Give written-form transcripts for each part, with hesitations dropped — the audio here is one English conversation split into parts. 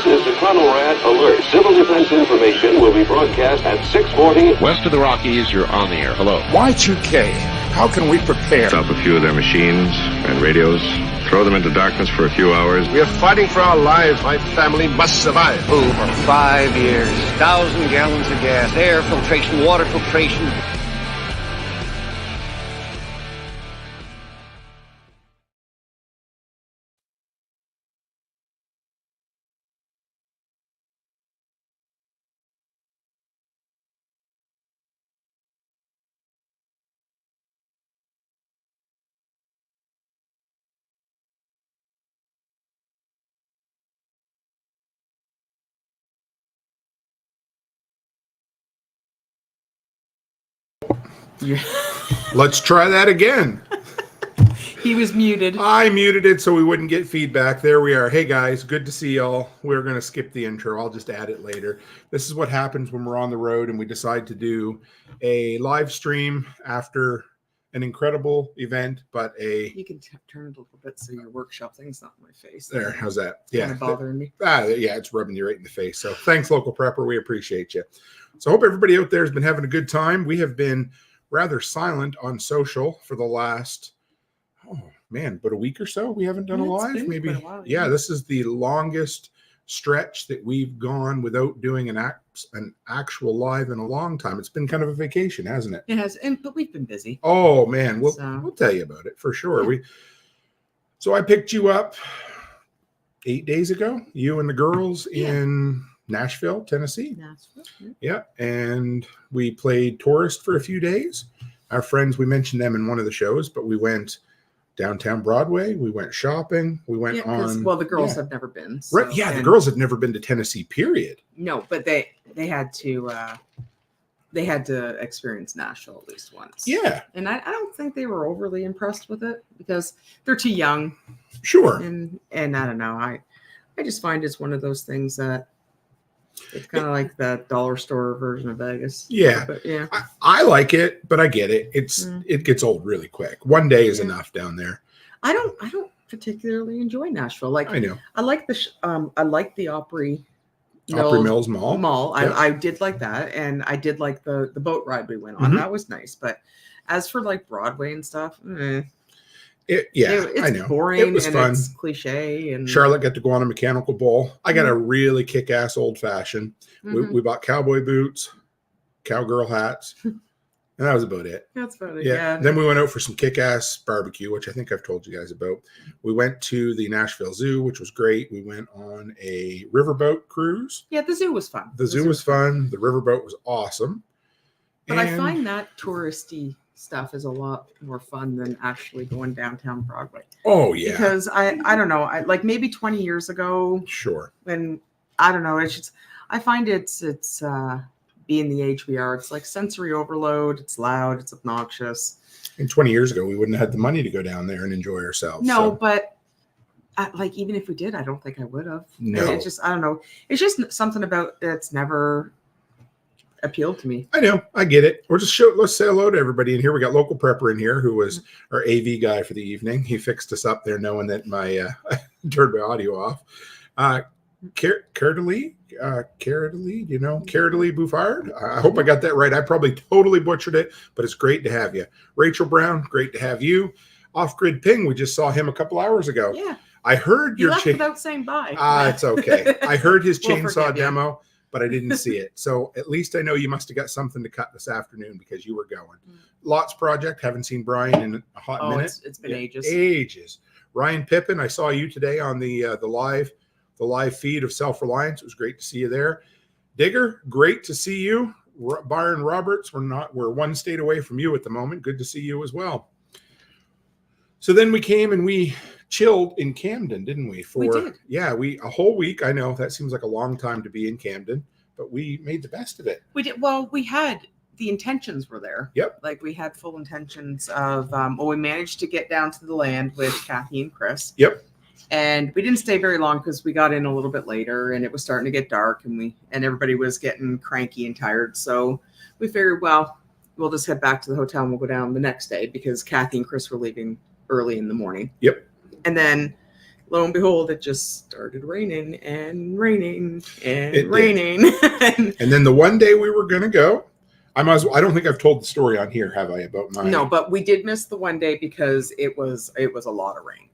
This is the Red Alert. Civil defense information will be broadcast at 6:40. West of the Rockies, you're on the air. Hello. Y2K, how can we prepare? Stop a few of their machines and radios. Throw them into darkness for a few hours. We are fighting for our lives. My family must survive. Over 5 years, 1,000 gallons of gas, air filtration, water filtration. Let's try that again. He was muted. I muted it so we wouldn't get feedback. There we are. Hey guys, good to see y'all. We're going to skip the intro. I'll just add it later. This is what happens when we're on the road and we decide to do a live stream after an incredible event, but You can turn it a little bit so your workshop thing's not in my face. There, how's that? Yeah. Kind of bothering me. Yeah, it's rubbing you right in the face. So thanks, local prepper. We appreciate you. So I hope everybody out there has been having a good time. We have been rather silent on social for the last, but a week or so. We haven't done a live. Maybe. A while, yeah, this is the longest stretch that we've gone without doing an actual live in a long time. It's been kind of a vacation, hasn't it? It has, but we've been busy. Oh man, we'll tell you about it for sure. Yeah. So I picked you up 8 days ago, you and the girls in Nashville, Tennessee. Yeah, and we played Tourist for a few days. Our friends, we mentioned them in one of the shows, but we went downtown Broadway. We went shopping. We went on. Well, the girls have never been. So, right? Yeah, the girls had never been to Tennessee. Period. No, but they had to experience Nashville at least once. Yeah, and I don't think they were overly impressed with it because they're too young. Sure. And I don't know. I just find it's one of those things that. It's kind of like the dollar store version of Vegas. Yeah. But yeah. I like it, but I get it. It gets old really quick. One day is enough down there. I don't particularly enjoy Nashville. Like I know. I like the Opry Mills Mall. Yep. I did like that, and I did like the boat ride we went on. Mm-hmm. That was nice. But as for like Broadway and stuff, it's I know. Boring. It was fun. It's cliche. And Charlotte got to go on a mechanical bull. I got a really kick-ass old fashioned. Mm-hmm. We bought cowboy boots, cowgirl hats, and that was about it. That's about it. Yeah. Then we went out for some kick-ass barbecue, which I think I've told you guys about. We went to the Nashville Zoo, which was great. We went on a riverboat cruise. Yeah, the zoo was fun. The zoo was fun. The riverboat was awesome. But I find that touristy stuff is a lot more fun than actually going downtown Broadway. Oh yeah. Because I don't know, I like maybe 20 years ago. Sure. When I don't know, it's just I find it's being the age we are, it's like sensory overload, it's loud, it's obnoxious. And 20 years ago we wouldn't have had the money to go down there and enjoy ourselves. No, but like even if we did, I don't think I would have. No. It's just I don't know. It's just something about it's never appealed to me. I know. I get it. Let's say hello to everybody in here. We got local prepper in here who was our AV guy for the evening. He fixed us up there knowing that my turned my audio off. Caritalee, Bouffard. I hope I got that right. I probably totally butchered it, but it's great to have you. Rachel Brown, great to have you. Off-Grid Ping, we just saw him a couple hours ago. Yeah. I heard you left without saying bye. It's okay. I heard his chainsaw demo. But I didn't see it. So at least I know you must have got something to cut this afternoon because you were going. Lots Project. Haven't seen Brian in a hot minute. It's been ages. Ages. Ryan Pippin. I saw you today on the live feed of Self Reliance. It was great to see you there. Digger. Great to see you. Byron Roberts. We're one state away from you at the moment. Good to see you as well. So then we came and we chilled in Camden, didn't we? We did. Yeah, a whole week. I know that seems like a long time to be in Camden, but we made the best of it. We did. Well, we had the intentions were there. Yep. Like we had full intentions of. We managed to get down to the land with Kathy and Chris. Yep. And we didn't stay very long because we got in a little bit later, and it was starting to get dark, and everybody was getting cranky and tired. So we figured, well, we'll just head back to the hotel and we'll go down the next day because Kathy and Chris were leaving early in the morning. Yep. And then lo and behold, it just started raining and raining and It did. raining. And then the one day we were going to go, I don't think I've told the story on here, have I? About my No, but we did miss the one day because it was a lot of rain.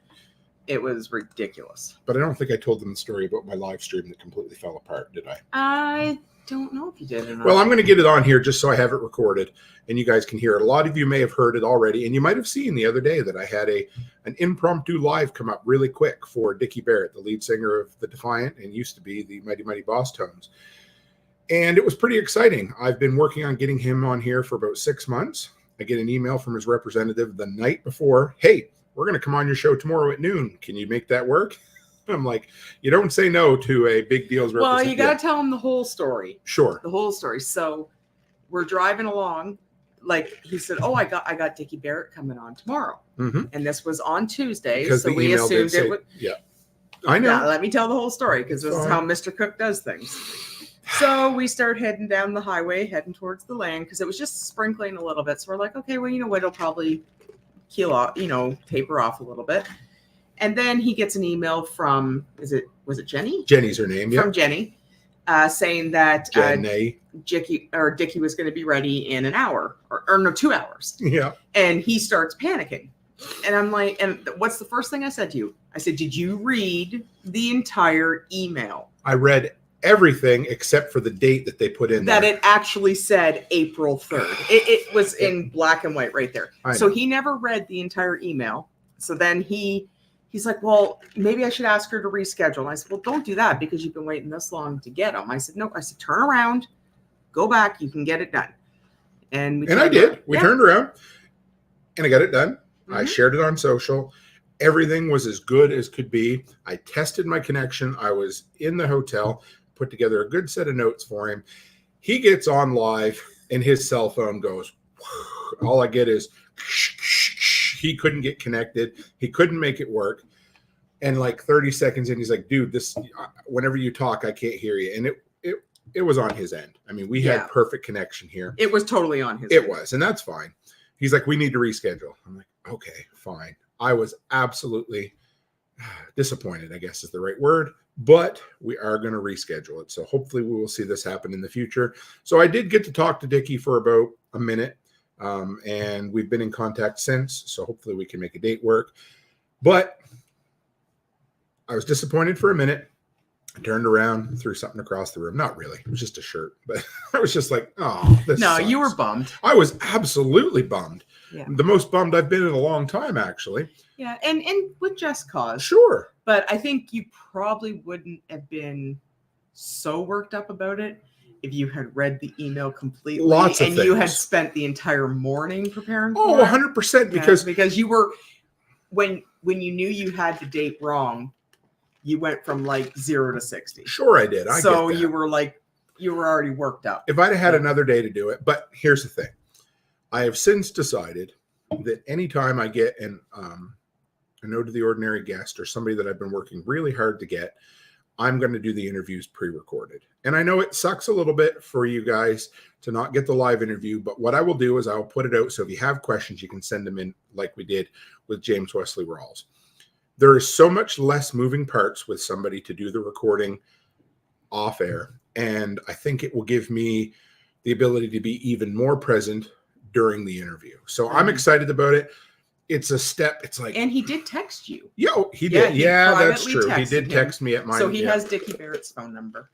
It was ridiculous. But I don't think I told them the story about my live stream that completely fell apart, did I? I don't know if you did or not. Well, I'm going to get it on here just so I have it recorded and you guys can hear it. A lot of you may have heard it already, and you might have seen the other day that I had an impromptu live come up really quick for Dickie Barrett, the lead singer of The Defiant and used to be the Mighty Mighty Boss Tones. And it was pretty exciting. I've been working on getting him on here for about 6 months. I get an email from his representative the night before. Hey, we're going to come on your show tomorrow at noon. Can you make that work? I'm like, you don't say no to a big deal's representative. Well, you got to tell him the whole story. Sure. The whole story. So we're driving along. Like he said, oh, I got Dickie Barrett coming on tomorrow. Mm-hmm. And this was on Tuesday. Because so we assumed it would. Yeah. I know. Yeah, let me tell the whole story because this is how Mr. Cook does things. So we start heading down the highway, heading towards the land because it was just sprinkling a little bit. So we're like, okay, well, you know what? It'll probably keel off, taper off a little bit. And then he gets an email from, was it Jenny? Jenny's her name, yeah. From Jenny, saying that Dickie was going to be ready in an hour or no, 2 hours. Yeah. And he starts panicking. And I'm like, and what's the first thing I said to you? I said, did you read the entire email? I read everything except for the date that they put in that there. It actually said April 3rd. It was in black and white right there. So he never read the entire email. So then he's like, well, maybe I should ask her to reschedule. And I said, well, don't do that because you've been waiting this long to get them. I said, no. I said, turn around, go back. You can get it done. And I did. We turned around and I got it done. Mm-hmm. I shared it on social. Everything was as good as could be. I tested my connection. I was in the hotel, put together a good set of notes for him. He gets on live and his cell phone goes, all I get is he couldn't get connected. He couldn't make it work. And like 30 seconds in, he's like, dude, whenever you talk, I can't hear you. And it was on his end. I mean, we had perfect connection here. It was totally on his end. It was, and that's fine. He's like, we need to reschedule. I'm like, okay, fine. I was absolutely disappointed, I guess is the right word, but we are going to reschedule it. So hopefully we will see this happen in the future. So I did get to talk to Dickie for about a minute, and we've been in contact since. So hopefully we can make a date work. But I was disappointed for a minute. I turned around, threw something across the room. Not really. It was just a shirt. But I was just like, oh, this sucks. You were bummed. I was absolutely bummed. Yeah. The most bummed I've been in a long time, actually. Yeah, and with just cause. Sure. But I think you probably wouldn't have been so worked up about it if you had read the email completely. Lots of things. And you had spent the entire morning preparing for it. 100%. Because you were, when you knew you had the date wrong, you went from like 0 to 60. Sure, I did. So you were already worked up. If I'd have had another day to do it, but here's the thing. I have since decided that anytime I get a note to the ordinary guest or somebody that I've been working really hard to get, I'm going to do the interviews pre-recorded. And I know it sucks a little bit for you guys to not get the live interview, but what I will do is I'll put it out. So if you have questions, you can send them in like we did with James Wesley Rawls. There is so much less moving parts with somebody to do the recording off air. And I think it will give me the ability to be even more present during the interview. So I'm excited about it. It's a step. It's like, and he did text you. He did. Yeah, that's true. He did him. Text me at mine. So he has Dickie Barrett's phone number.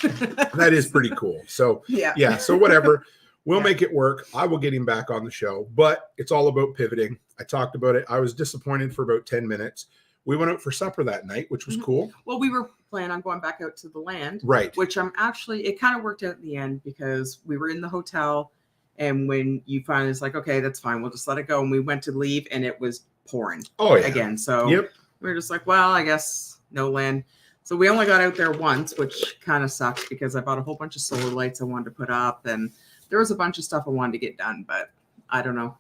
That is pretty cool. So yeah. So whatever, we'll make it work. I will get him back on the show, but it's all about pivoting. I talked about it. I was disappointed for about 10 minutes. We went out for supper that night, which was cool. Well, we were planning on going back out to the land, right? Which it kind of worked out in the end because we were in the hotel. And when you finally was like, okay, that's fine. We'll just let it go. And we went to leave and it was pouring again. So we were just like, well, I guess no land. So we only got out there once, which kind of sucks because I bought a whole bunch of solar lights I wanted to put up. And there was a bunch of stuff I wanted to get done, but I don't know.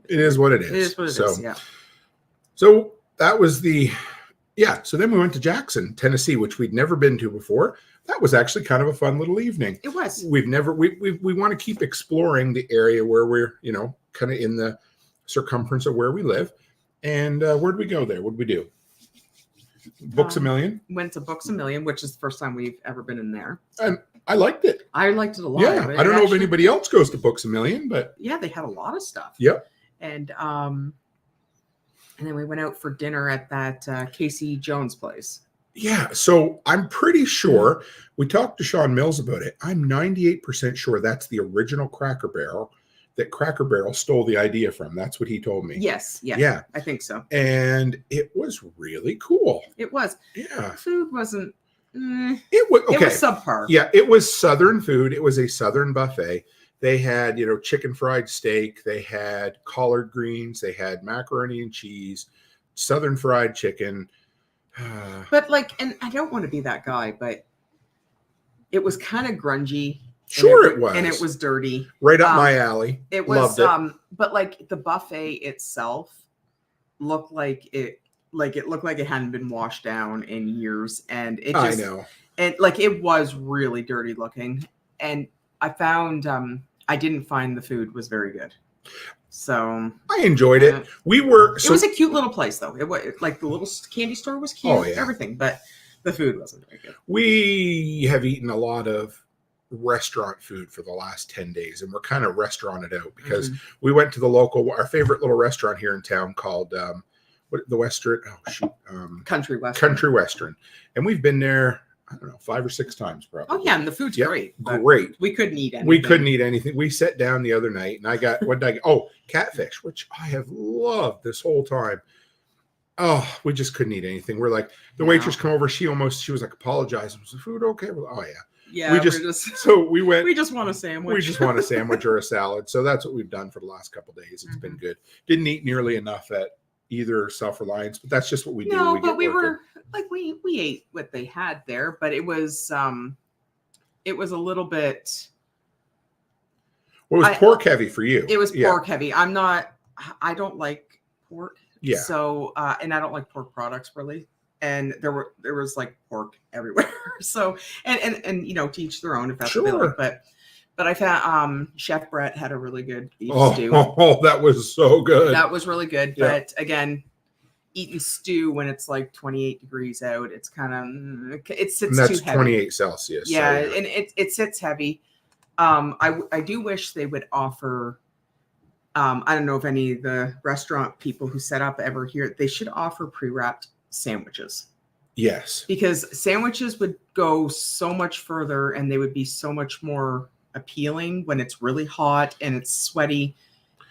It is what it is. It is what it is, yeah. So that was so then we went to Jackson, Tennessee, which we'd never been to before. That was actually kind of a fun little evening. It was. We want to keep exploring the area where we're, kind of in the circumference of where we live. And where'd we go there? What'd we do? Books A Million. Went to Books A Million, which is the first time we've ever been in there. And I liked it. I liked it a lot. Yeah, I don't know if anybody else goes to Books A Million, but yeah, they had a lot of stuff. Yep. And then we went out for dinner at that Casey Jones place. Yeah, so I'm pretty sure we talked to Sean Mills about it. I'm 98% sure that's the original Cracker Barrel that Cracker Barrel stole the idea from. That's what he told me. Yes, yeah, I think so. And it was really cool. It was. Yeah, the food wasn't. It was okay. It was subpar. Yeah, it was Southern food. It was a Southern buffet. They had, chicken fried steak. They had collard greens. They had macaroni and cheese, Southern fried chicken. But and I don't want to be that guy, but it was kind of grungy. Sure, it was, and it was dirty. Right up my alley. It was. Loved it. But the buffet itself looked like it looked like it hadn't been washed down in years, and it just. I know. And it was really dirty looking, and I found I didn't find the food was very good. So I enjoyed it. It was a cute little place, though. It was the little candy store was cute, everything, but the food wasn't very good. We have eaten a lot of restaurant food for the last 10 days, and we're kind of restauranted out because we went to our favorite little restaurant here in town called the Western. Country Western. Country Western, and we've been there. I don't know, 5 or 6 times probably. Oh yeah, and the food's great. Great. We couldn't eat anything. We sat down the other night, and I got what did I get? Oh, catfish, which I have loved this whole time. Oh, we just couldn't eat anything. We're like, the waitress come over. She was like apologizing. Was the food okay? We're like, oh yeah. Yeah. We went. We just want a sandwich. We just want a sandwich or a salad. So that's what we've done for the last couple of days. It's been good. Didn't eat nearly enough at either Self-Reliance, but that's just what we do. No, but we were we ate what they had there, but it was a little bit. Well, it was pork heavy for you. It was pork heavy. I don't like pork. Yeah. So and I don't like pork products really. And there was pork everywhere. So and to each their own if that's what they like. But I found Chef Brett had a really good beef stew. Oh, that was so good. That was really good. Yeah. But again, eating stew when it's 28 degrees out, it's kind of it sits and that's too heavy. 28 Celsius. Yeah, so, and it sits heavy. I do wish they would offer. I don't know if any of the restaurant people who set up ever hear. They should offer pre-wrapped sandwiches. Yes, because sandwiches would go so much further, and they would be so much more appealing when it's really hot and it's sweaty.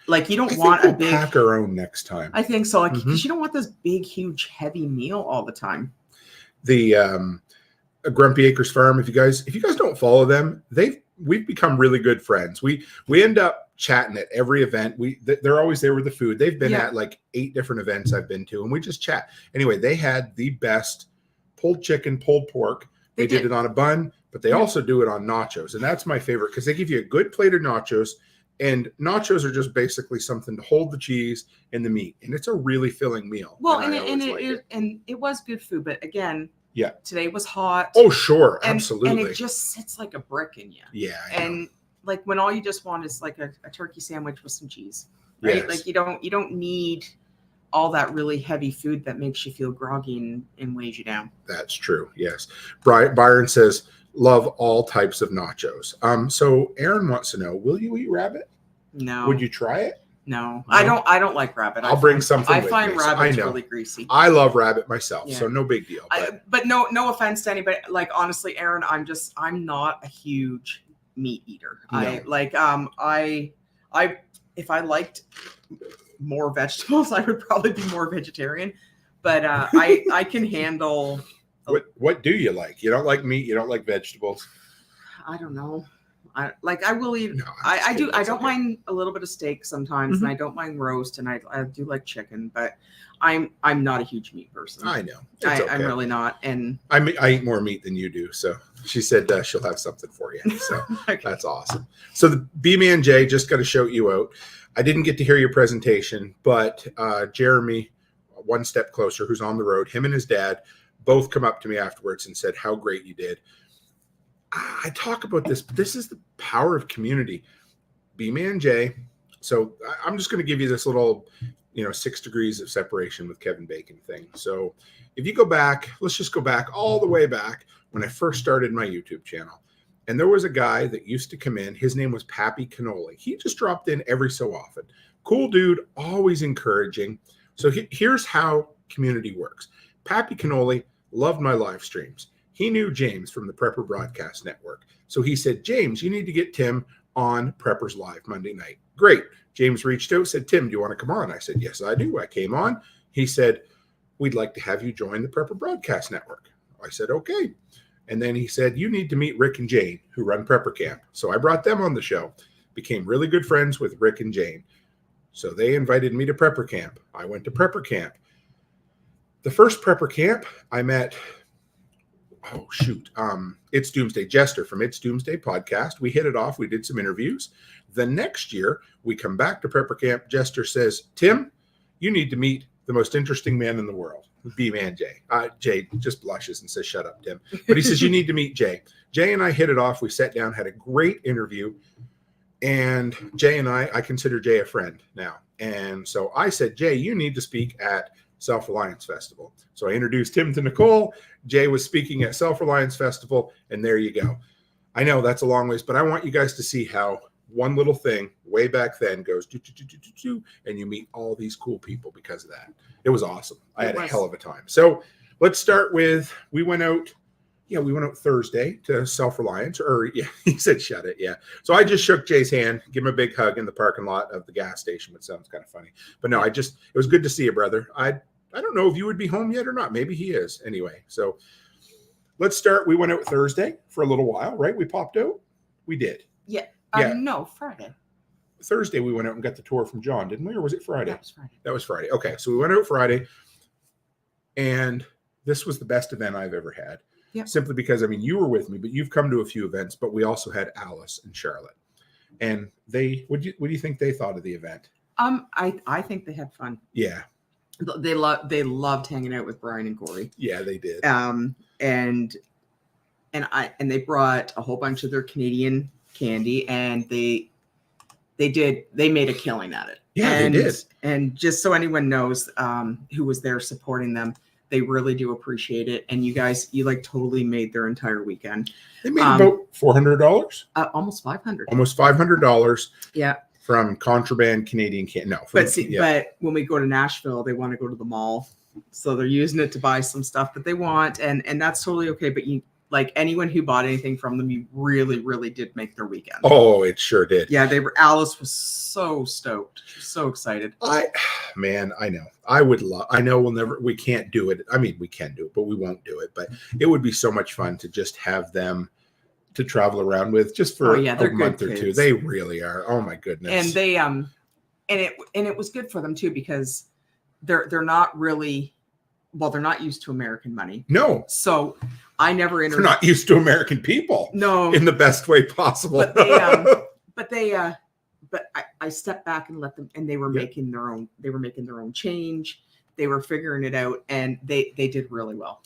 You don't want a big pack our own next time. I think so. Because you don't want this big, huge, heavy meal all the time. The Grumpy Acres Farm. If you guys don't follow them, we've become really good friends. We end up chatting at every event. They're always there with the food. They've been at 8 different events I've been to, and we just chat. Anyway, they had the best pulled chicken, pulled pork. They did it on a bun, but they also do it on nachos, and that's my favorite because they give you a good plate of nachos. And nachos are just basically something to hold the cheese and the meat, and it's a really filling meal. Well, and it was good food, but again, today was hot. Oh, sure, absolutely. And it just sits like a brick in you. Yeah, and when all you just want is a turkey sandwich with some cheese, right? Yes. You don't need all that really heavy food that makes you feel groggy and weighs you down. That's true. Yes, Byron says. Love all types of nachos. So Aaron wants to know: will you eat rabbit? No. Would you try it? No. I don't like rabbit. I'll bring something. I find rabbit's really greasy. I love rabbit myself, so no big deal. But no offense to anybody. Honestly, Aaron, I'm not a huge meat eater. No. If I liked more vegetables, I would probably be more vegetarian. But I can handle. What do you like? You don't like meat. You don't like vegetables. I don't know. I will eat. No, I do. I don't mind a little bit of steak sometimes, and I don't mind roast, and I do like chicken. But I'm not a huge meat person. I know. I'm really not. And I eat more meat than you do. So she said she'll have something for you. So okay. That's awesome. So the B-Man J, just got to shout you out. I didn't get to hear your presentation, but Jeremy, one step closer, who's on the road, him and his dad both come up to me afterwards and said how great you did. I talk about this, but this is the power of community. B-Man J. So I'm just going to give you this little 6 degrees of separation with Kevin Bacon thing. So if you go back, let's just go back all the way back when I first started my YouTube channel. And there was a guy that used to come in. His name was Pappy Cannoli. He just dropped in every so often. Cool dude, always encouraging. So here's how community works. Pappy Cannoli loved my live streams. He knew James from the Prepper Broadcast Network. So he said, James, you need to get Tim on Preppers Live Monday night. Great. James reached out, said, Tim, do you want to come on? I said, yes, I do. I came on. He said, we'd like to have you join the Prepper Broadcast Network. I said, okay. And then he said, you need to meet Rick and Jane, who run Prepper Camp. So I brought them on the show, became really good friends with Rick and Jane. So they invited me to Prepper Camp. I went to Prepper Camp. The first Prepper Camp, I met, It's Doomsday Jester from It's Doomsday podcast. We hit it off. We did some interviews. The next year, we come back to Prepper Camp. Jester says, Tim, you need to meet the most interesting man in the world, B-Man Jay. Jay just blushes and says, shut up, Tim. But he says, you need to meet Jay. Jay and I hit it off. We sat down, had a great interview. And Jay and I consider Jay a friend now. And so I said, Jay, you need to speak at Self-Reliance Festival. So I introduced him to Nicole. Jay was speaking at Self-Reliance Festival, and there you go. I know that's a long ways, but I want you guys to see how one little thing way back then goes and you meet all these cool people because of that. It was awesome. I had a hell of a time. So let's start with, we went out Thursday to Self-Reliance, he said, shut it. Yeah. So I just shook Jay's hand, give him a big hug in the parking lot of the gas station, which sounds kind of funny, but no, it was good to see you, brother. I don't know if you would be home yet or not. Maybe he is anyway. So let's start. We went out Thursday for a little while, right? We popped out. We did. Yeah. No, Friday. Thursday we went out and got the tour from John, didn't we? Or was it Friday? That was Friday. That was Friday. Okay. So we went out Friday, and this was the best event I've ever had. Yep. Simply because, you were with me, but you've come to a few events, but we also had Alice and Charlotte. And what do you think they thought of the event? I think they had fun. Yeah. They loved hanging out with Brian and Corey. Yeah, they did. And they brought a whole bunch of their Canadian candy, and they made a killing at it. Yeah, they did. And just so anyone knows who was there supporting them, they really do appreciate it. And you guys, totally made their entire weekend. They made about $400. Almost $500. Almost $500. Yeah. From contraband Canadian candy. No. But when we go to Nashville, they want to go to the mall. So they're using it to buy some stuff that they want. And that's totally okay. But anyone who bought anything from them, you really, really did make their weekend. Oh, it sure did. Yeah, Alice was so stoked. She was so excited. I know. We can't do it. We can do it, but we won't do it. But it would be so much fun to just have them to travel around with just for a month or two. They really are. Oh my goodness. And they and it was good for them too, because they're not really, they're not used to American money. No. So I never They're not used to American people. No. In the best way possible. But I stepped back and let them, and they were making their own change. They were figuring it out, and they did really well.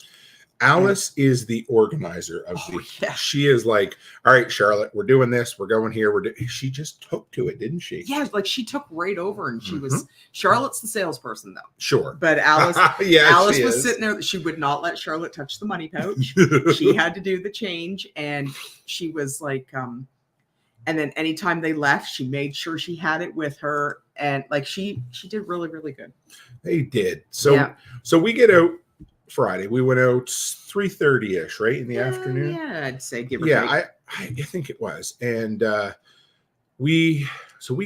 Alice is the organizer of she is like, all right, Charlotte, we're doing this. We're going here. She just took to it, didn't she? Yeah. She took right over, and she was, Charlotte's the salesperson though. Sure. But Alice, Alice was sitting there. She would not let Charlotte touch the money pouch. She had to do the change. And she was like, and then anytime they left, she made sure she had it with her. And she did really, really good. They did. So we get out Friday. We went out 3:30ish, right, in the afternoon. Yeah, I'd say give or take. I think it was. And we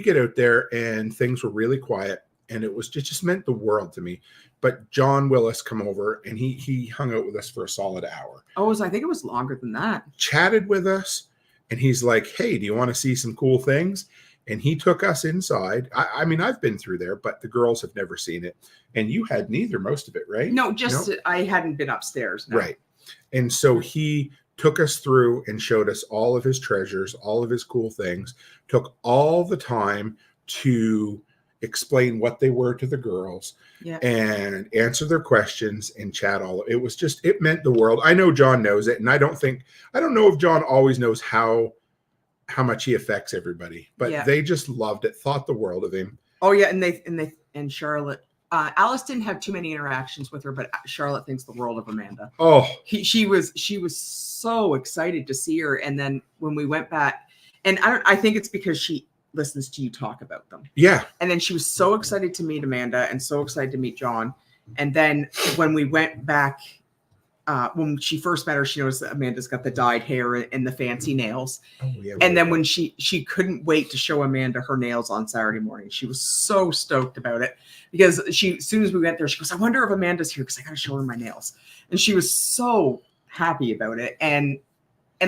get out there, and things were really quiet, and it just meant the world to me. But John Willis come over, and he hung out with us for a solid hour. I think it was longer than that. Chatted with us, and he's like, "Hey, do you want to see some cool things?" And he took us inside. I've been through there, but the girls have never seen it. And you had neither, most of it, right? No, I hadn't been upstairs. No. Right. And so he took us through and showed us all of his treasures, all of his cool things, took all the time to explain what they were to the girls and answer their questions and chat it meant the world. I know John knows it. And I don't know if John always knows how much he affects everybody, but they just loved it, thought the world of him. Oh yeah. And And Charlotte, Alice didn't have too many interactions with her, but Charlotte thinks the world of Amanda. Oh, she was so excited to see her. And then when we went back, and I think it's because she listens to you talk about them. Yeah. And then she was so excited to meet Amanda and so excited to meet John. And then when we went back, when she first met her, she knows that Amanda's got the dyed hair and the fancy nails. Oh, yeah, and then when she couldn't wait to show Amanda her nails on Saturday morning. She was so stoked about it because as soon as we went there, she goes, I wonder if Amanda's here because I got to show her my nails. And she was so happy about it. And I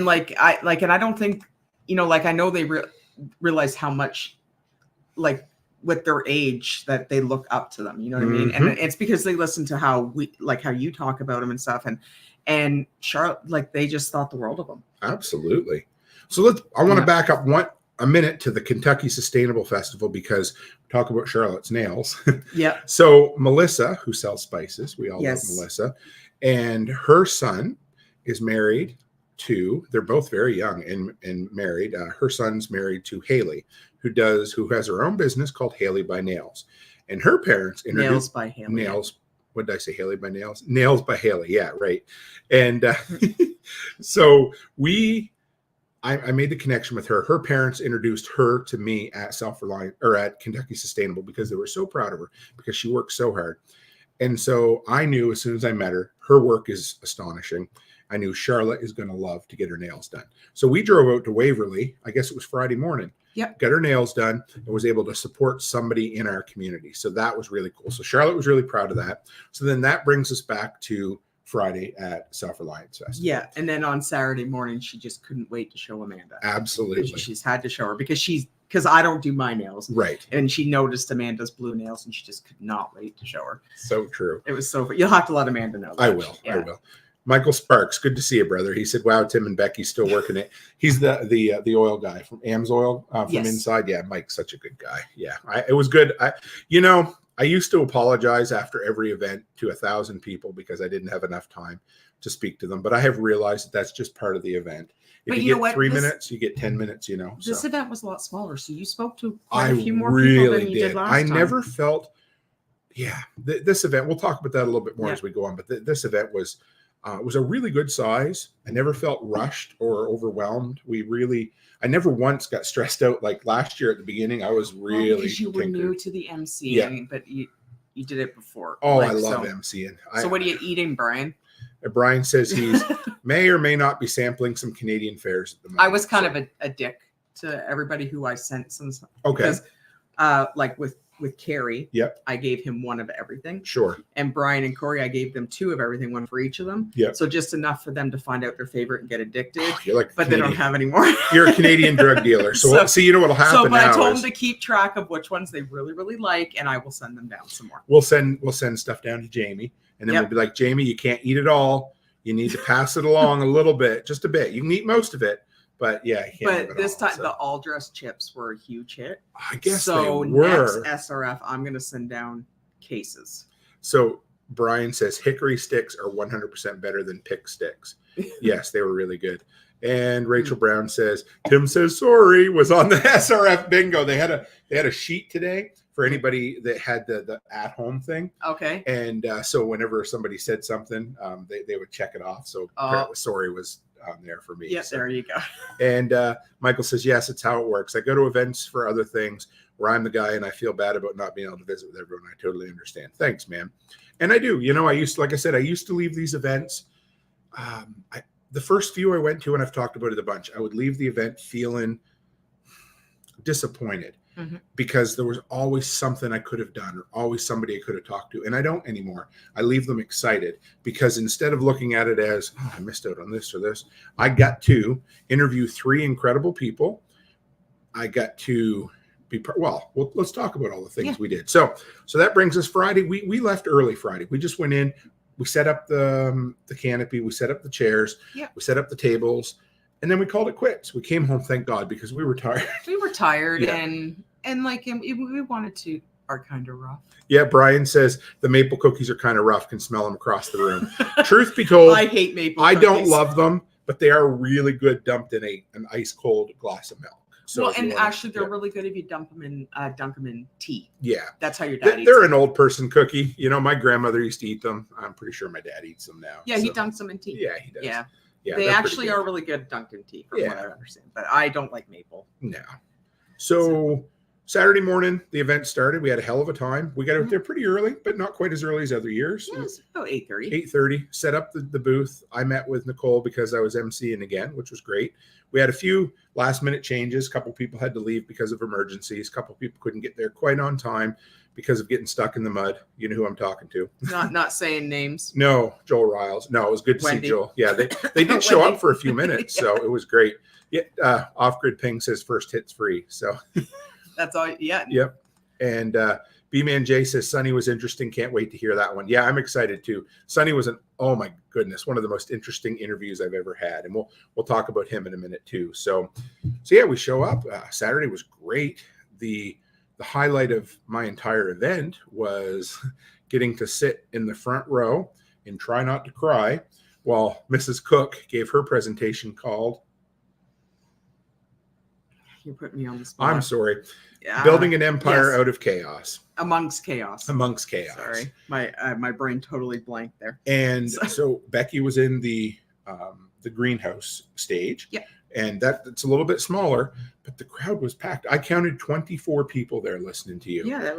don't think, I know they realize how much, with their age, that they look up to them, you know what I mean? And it's because they listen to how you talk about them and stuff. And Charlotte, they just thought the world of them. Absolutely. So I want to back up a minute to the Kentucky Sustainable Festival because we talk about Charlotte's nails. Yeah. So Melissa, who sells spices, we all love Melissa, and her son is married to, they're both very young and married. Her son's married to Haley, who has her own business called Haley by Nails. And her parents introduced Nails by Haley. Nails. What did I say? Haley by Nails? Nails by Haley. Yeah, right. And so I made the connection with her. Her parents introduced her to me at Self-Reliant or at Kentucky Sustainable because they were so proud of her because she worked so hard. And so I knew as soon as I met her, her work is astonishing. I knew Charlotte is going to love to get her nails done. So we drove out to Waverly. I guess it was Friday morning. Yep. Got her nails done and was able to support somebody in our community. So that was really cool. So Charlotte was really proud of that. So then that brings us back to Friday at Self-Reliance Festival. Yeah. And then on Saturday morning, she just couldn't wait to show Amanda. Absolutely. She's had to show her because I don't do my nails. Right. And she noticed Amanda's blue nails and she just could not wait to show her. So true. It was so, you'll have to let Amanda know that. I will. Yeah. I will. Michael Sparks, good to see you, brother. He said, wow, Tim and Becky's still working it. He's the oil guy from AMS Oil from inside. Yeah, Mike's such a good guy. Yeah, it was good. I used to apologize after every event to 1,000 people because I didn't have enough time to speak to them. But I have realized that that's just part of the event. If you get 3 minutes, you get 10 minutes, This event was a lot smaller, so you spoke to quite a few more people than you did last time. I never felt, this event, we'll talk about that a little bit more as we go on, but this event was a really good size. I never felt rushed or overwhelmed. I never once got stressed out like last year at the beginning. I was really because you were new to the MCing, but you did it before. Oh, I love MCing. So what are you eating, Brian? Brian says he's may or may not be sampling some Canadian fairs at the moment. I was kind of a dick to everybody who I sent some. Okay. Because with Carrie, I gave him one of everything. Sure. And Brian and Corey, I gave them 2 of everything, one for each of them. Yeah. So just enough for them to find out their favorite and get addicted. But Canadian. They don't have any more. You're a Canadian drug dealer. So see, you know what'll happen. But I told them to keep track of which ones they really, really like, and I will send them down some more. We'll send stuff down to Jamie, and then we'll be like, Jamie, you can't eat it all. You need to pass it along a little bit, just a bit. You can eat most of it. But but this time the all dressed chips were a huge hit. I guess so. They were. Next SRF, I'm going to send down cases. So Brian says hickory sticks are 100% better than pick sticks. Yes, they were really good. And Rachel Brown says Tim says sorry was on the SRF bingo. They had a sheet today for anybody that had the at home thing. Okay. And so whenever somebody said something, they would check it off. So sorry was on there for me. Yes, there you go. And Michael says, yes, it's how it works. I go to events for other things where I'm the guy and I feel bad about not being able to visit with everyone. I totally understand. Thanks, man. And I do. I used to leave these events. The first few I went to, and I've talked about it a bunch, I would leave the event feeling disappointed because there was always something I could have done or always somebody I could have talked to. And I don't anymore. I leave them excited because instead of looking at it as, I missed out on this or this, I got to interview 3 incredible people. I got to let's talk about all the things we did. So that brings us Friday. We left early Friday. We just went in, we set up the canopy, we set up the chairs, we set up the tables, and then we called it quits. We came home, thank God, because we were tired. We were tired and we wanted to are kind of rough. Yeah, Brian says the maple cookies are kind of rough, can smell them across the room. Truth be told, I hate maple cookies. I don't cookies. love them, but they are really good dumped in an ice cold glass of milk. So well, and actually, they're really good if you dunk them in tea. Yeah, that's how your dad eats they're them. an old person cookie. You know, my grandmother used to eat them. I'm pretty sure my dad eats them now. Yeah, he dunks them in tea. Yeah, he does. Yeah, they actually are really good dunked in tea, from what I understand. But I don't like maple. No. So Saturday morning, the event started. We had a hell of a time. We got out there pretty early, but not quite as early as other years. Yeah, it was about 8:30. 8:30. Set up the booth. I met with Nicole because I was emceeing again, which was great. We had a few last minute changes. A couple people had to leave because of emergencies. A couple people couldn't get there quite on time because of getting stuck in the mud. You know who I'm talking to. Not saying names. No, Joel Riles. No, it was good to Wendy. see Joel. Yeah, they did show up for a few minutes, so it was great. Yeah, Off Grid Ping says first hit's free. So that's all. Yeah. Yep. And B-Man J says Sonny was interesting. Can't wait to hear that one. Yeah, I'm excited too. Sonny was oh my goodness, one of the most interesting interviews I've ever had, and we'll talk about him in a minute too. So yeah, we show up. Saturday was great. The highlight of my entire event was getting to sit in the front row and try not to cry while Mrs. Cook gave her presentation called. You put me on the spot. I'm sorry. Building an empire out of chaos. Amongst chaos. Sorry. My brain totally blanked there. And so Becky was in the greenhouse stage. Yeah. And that's a little bit smaller, but the crowd was packed. I counted 24 people there listening to you. Yeah,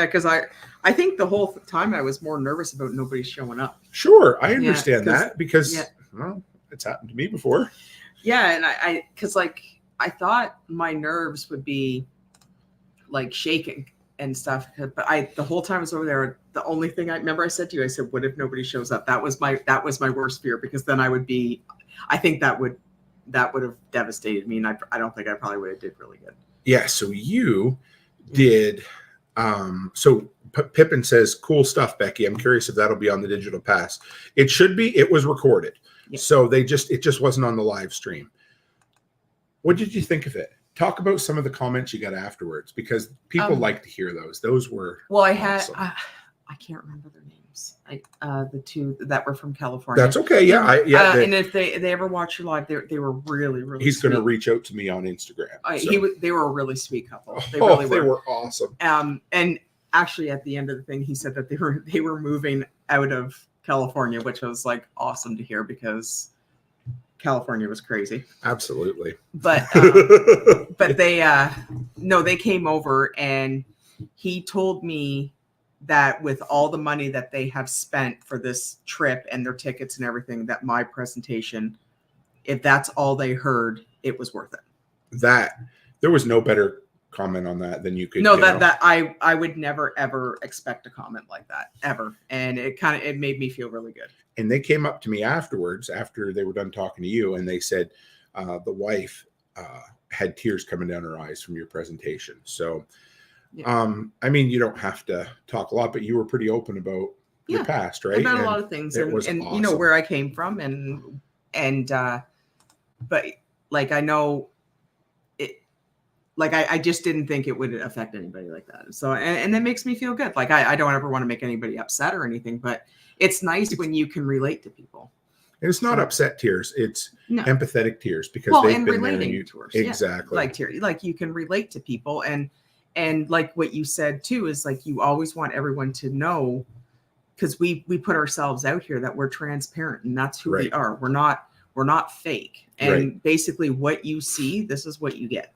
because I think the whole time I was more nervous about nobody showing up. Sure, I understand that because well, it's happened to me before. Yeah, and because I thought my nerves would be like shaking and stuff, but the whole time I was over there, the only thing I remember I said to you, I said, "What if nobody shows up?" That was my worst fear, because then I think that would have devastated me, and I don't think I probably would have did really good. Yeah, so you did. So Pippin says, "Cool stuff, Becky. I'm curious if that'll be on the digital pass. It should be. It was recorded, so it just wasn't on the live stream." What did you think of it? Talk about some of the comments you got afterwards, because people like to hear those. Those were awesome. I can't remember their names. The two that were from California. That's okay. Yeah, and if they ever watch you live, they were really, really. He's going to reach out to me on Instagram. They were a really sweet couple. They were awesome. And actually, at the end of the thing, he said that they were moving out of California, which was like awesome to hear, because California was crazy. Absolutely. But they came over, and he told me that with all the money that they have spent for this trip and their tickets and everything, that my presentation, if that's all they heard, it was worth it. There was no better comment on that than you could. No, that I would never ever expect a comment like that ever, and it made me feel really good. And they came up to me afterwards, after they were done talking to you, and they said the wife had tears coming down her eyes from your presentation. So, I mean, you don't have to talk a lot, but you were pretty open about your past, right? About a lot of things, and awesome. You know where I came from, and but like I know. Like I just didn't think it would affect anybody like that. So, and it makes me feel good. Like I don't ever want to make anybody upset or anything, but it's nice when you can relate to people. And it's not upset tears; it's empathetic tears, because they've been relating there. To exactly. Like tears, like you can relate to people, and like what you said too is like you always want everyone to know, because we put ourselves out here that we're transparent, and that's who we are. We're not fake, and basically what you see, this is what you get.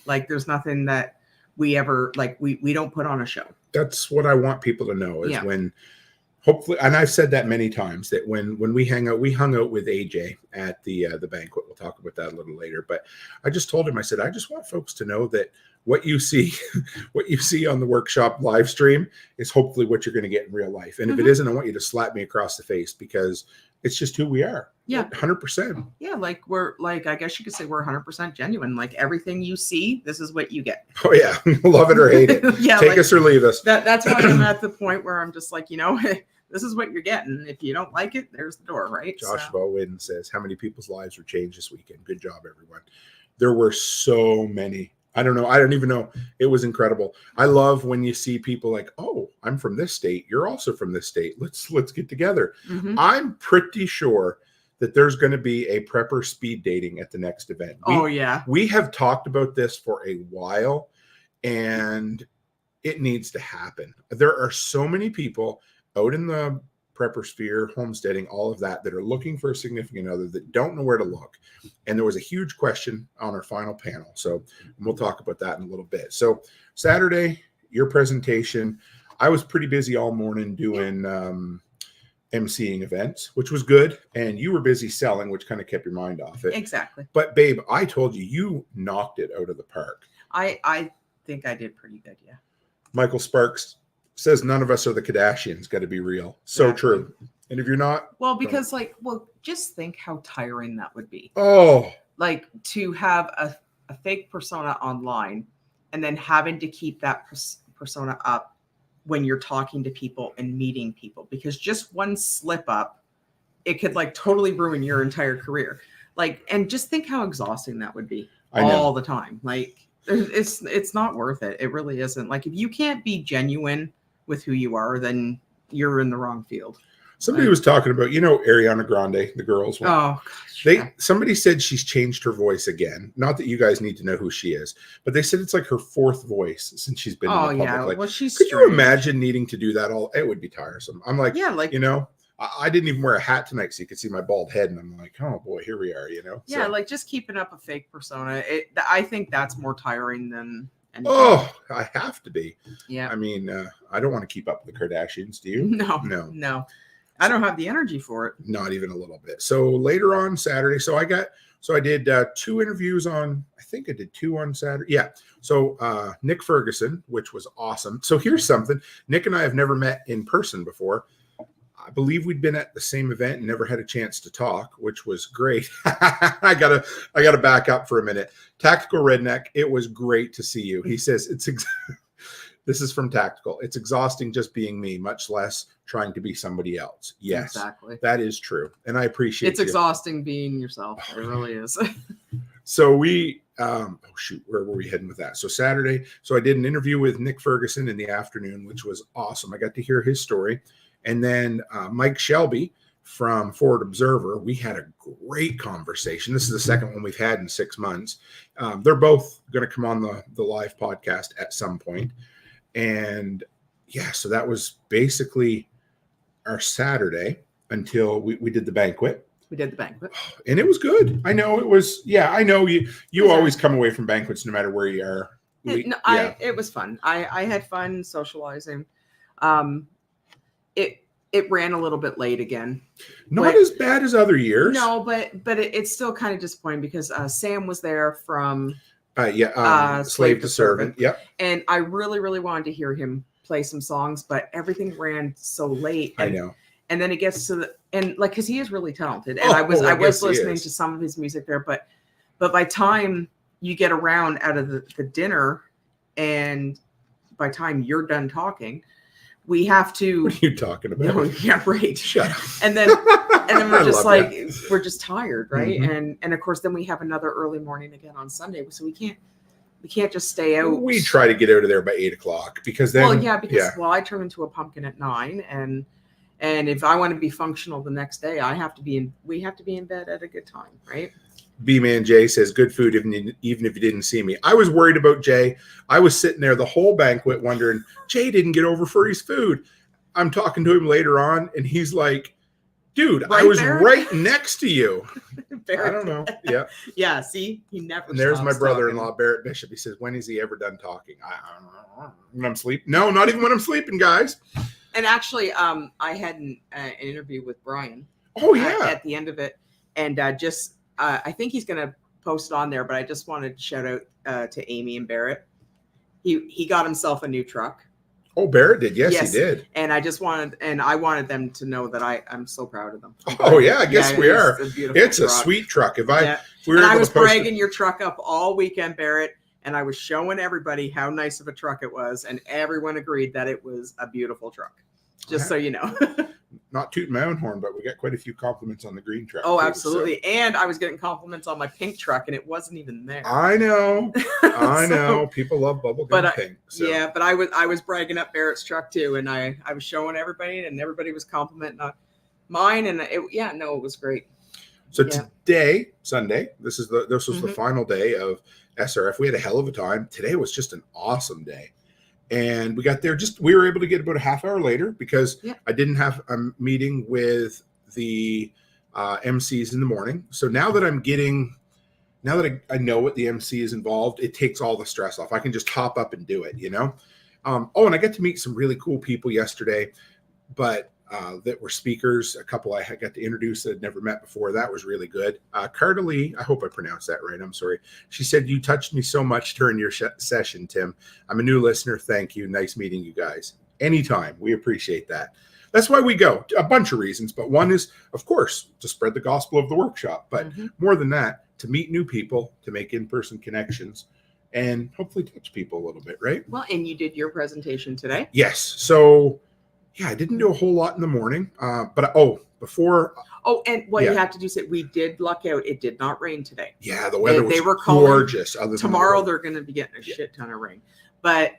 Like there's nothing that we ever we don't put on a show. That's what I want people to know is when, hopefully, and I've said that many times, that when we hung out with AJ at the banquet. We'll talk about that a little later. But I just told him, I said, I just want folks to know that what you see on the workshop live stream is hopefully what you're going to get in real life. And if it isn't, I want you to slap me across the face, because it's just who we are. Yeah. 100%. Yeah. Like I guess you could say we're 100% genuine. Like everything you see, this is what you get. Oh yeah. Love it or hate it. Take us or leave us. That's why I'm at the point where I'm just like, this is what you're getting. If you don't like it, there's the door, right? Joshua Wynn says, how many people's lives were changed this weekend? Good job, everyone. There were so many. I don't know. I don't even know. It was incredible. I love when you see people like, oh, I'm from this state. You're also from this state. Let's get together. Mm-hmm. I'm pretty sure that there's going to be a prepper speed dating at the next event. We have talked about this for a while, and it needs to happen. There are so many people out in the prepper sphere, homesteading, all of that are looking for a significant other that don't know where to look. And there was a huge question on our final panel. So we'll talk about that in a little bit. So Saturday, your presentation, I was pretty busy all morning doing emceeing events, which was good. And you were busy selling, which kind of kept your mind off it. Exactly. But babe, I told you, you knocked it out of the park. I think I did pretty good. Yeah. Michael Sparks says none of us are the Kardashians. Got to be real. So true. And if you're not, well, because just think how tiring that would be. Oh, like to have a fake persona online and then having to keep that persona up when you're talking to people and meeting people, because just one slip up, it could like totally ruin your entire career. Like, and just think how exhausting that would be all the time. Like, it's not worth it. It really isn't. Like, if you can't be genuine with who you are, then you're in the wrong field. Somebody was talking about, Ariana Grande, the girls. Oh, gosh, somebody said she's changed her voice again. Not that you guys need to know who she is, but they said it's like her fourth voice since she's been in the public. Yeah. Like, well, she's could you imagine needing to do that all? It would be tiresome. I'm like, I didn't even wear a hat tonight so you could see my bald head, and I'm like, oh boy, here we are, Yeah, like just keeping up a fake persona. I think that's more tiring than anything. Oh, I have to be. Yeah. I mean, I don't want to keep up with the Kardashians. Do you? No. I don't have the energy for it. Not even a little bit. So later on Saturday, I did 2 interviews on, I think I did 2 on Saturday. Yeah. So Nick Ferguson, which was awesome. So here's something. Nick and I have never met in person before. I believe we'd been at the same event and never had a chance to talk, which was great. I gotta back up for a minute. Tactical Redneck, it was great to see you. He says this is from Tactical. It's exhausting just being me, much less trying to be somebody else. Yes, exactly. That is true, and I appreciate it's exhausting being yourself. It really is. So we, where were we heading with that? So Saturday, I did an interview with Nick Ferguson in the afternoon, which was awesome. I got to hear his story. And then Mike Shelby from Forward Observer, we had a great conversation. This is the second one we've had in 6 months. They're both going to come on the live podcast at some point. And yeah, so that was basically our Saturday until we did the banquet. We did the banquet. And it was good. I know it was. Yeah, I know you always come away from banquets no matter where you are. It was fun. I had fun socializing. It ran a little bit late again. Not as bad as other years. No, but it's still kind of disappointing because Sam was there from Slave to Servant. Yep. And I really, really wanted to hear him play some songs, but everything ran so late. I know. And then it gets to because he is really talented, and I was listening to some of his music there, but by time you get around out of the dinner, and by time you're done talking, we have to. What are you talking about? Yeah, right. Shut up. And then we're just we're just tired, right? Mm-hmm. And of course, then we have another early morning again on Sunday, so we can't just stay out. We try to get out of there by 8:00 because then. I turn into a pumpkin at 9, and if I want to be functional the next day, we have to be in bed at a good time, right? B-Man Jay says, good food even if you didn't see me. I was worried about Jay. I was sitting there the whole banquet wondering, Jay didn't get over for his food. I'm talking to him later on, and he's like, dude, I was right next to you. I don't know. Yeah. Yeah, see? He never And there's my brother-in-law, talking. Barrett Bishop. He says, when is he ever done talking? I don't know. When I'm sleeping? No, not even when I'm sleeping, guys. And actually, I had an interview with Brian. Oh, yeah. At the end of it. And I think he's going to post on there, but I just wanted to shout out to Amy and Barrett. He got himself a new truck. Oh, Barrett did. Yes, he did. And I wanted them to know that I'm so proud of them. Oh yeah, I guess we are. It's a sweet truck. If I was bragging your truck up all weekend, Barrett, and I was showing everybody how nice of a truck it was, and everyone agreed that it was a beautiful truck. Just so you know. Not tooting my own horn, but we got quite a few compliments on the green truck. Oh, absolutely. So. And I was getting compliments on my pink truck, and it wasn't even there. I know. I know. People love bubblegum pink. So. Yeah, but I was bragging up Barrett's truck too, and I was showing everybody, and everybody was complimenting on mine, and it was great. So today, Sunday, this was the final day of SRF. We had a hell of a time. Today was just an awesome day. And we got there we were able to get about a half hour later because I didn't have a meeting with the MCs in the morning. So now that I know what the MC is involved, it takes all the stress off. I can just hop up and do it, you know? And I got to meet some really cool people yesterday, but that were speakers. A couple I got to introduce that I'd never met before. That was really good. Carter Lee, I hope I pronounced that right. I'm sorry. She said, "You touched me so much during your session, Tim. I'm a new listener. Thank you. Nice meeting you guys. Anytime. We appreciate that." That's why we go. A bunch of reasons, but one is, of course, to spread the gospel of the workshop. But more than that, to meet new people, to make in-person connections, and hopefully touch people a little bit, right? Well, and you did your presentation today. Yes. So, yeah, I didn't do a whole lot in the morning, but before. Oh, and what you have to do is we did luck out. It did not rain today. Yeah, the weather was gorgeous. Tomorrow they're going to be getting a shit ton of rain. But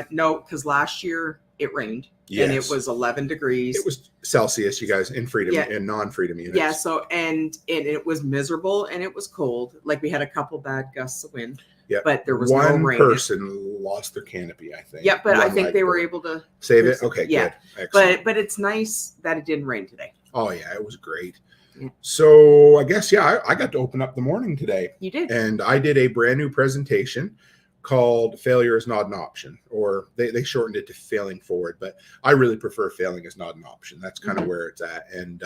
no, because last year it rained. Yes. And it was 11 degrees. It was Celsius, you guys, in freedom and non-freedom units. Yeah, so and it was miserable and it was cold. Like we had a couple bad gusts of wind. Yeah, but there was no rain. One person lost their canopy, I think. Yeah, but I think they were able to save it. Okay, good. Excellent. But it's nice that it didn't rain today. Oh yeah, it was great. Yeah. So I guess I got to open up the morning today. You did, and I did a brand new presentation called "Failure is Not an Option," or they shortened it to "Failing Forward," but I really prefer "Failing is Not an Option." That's kind of where it's at. And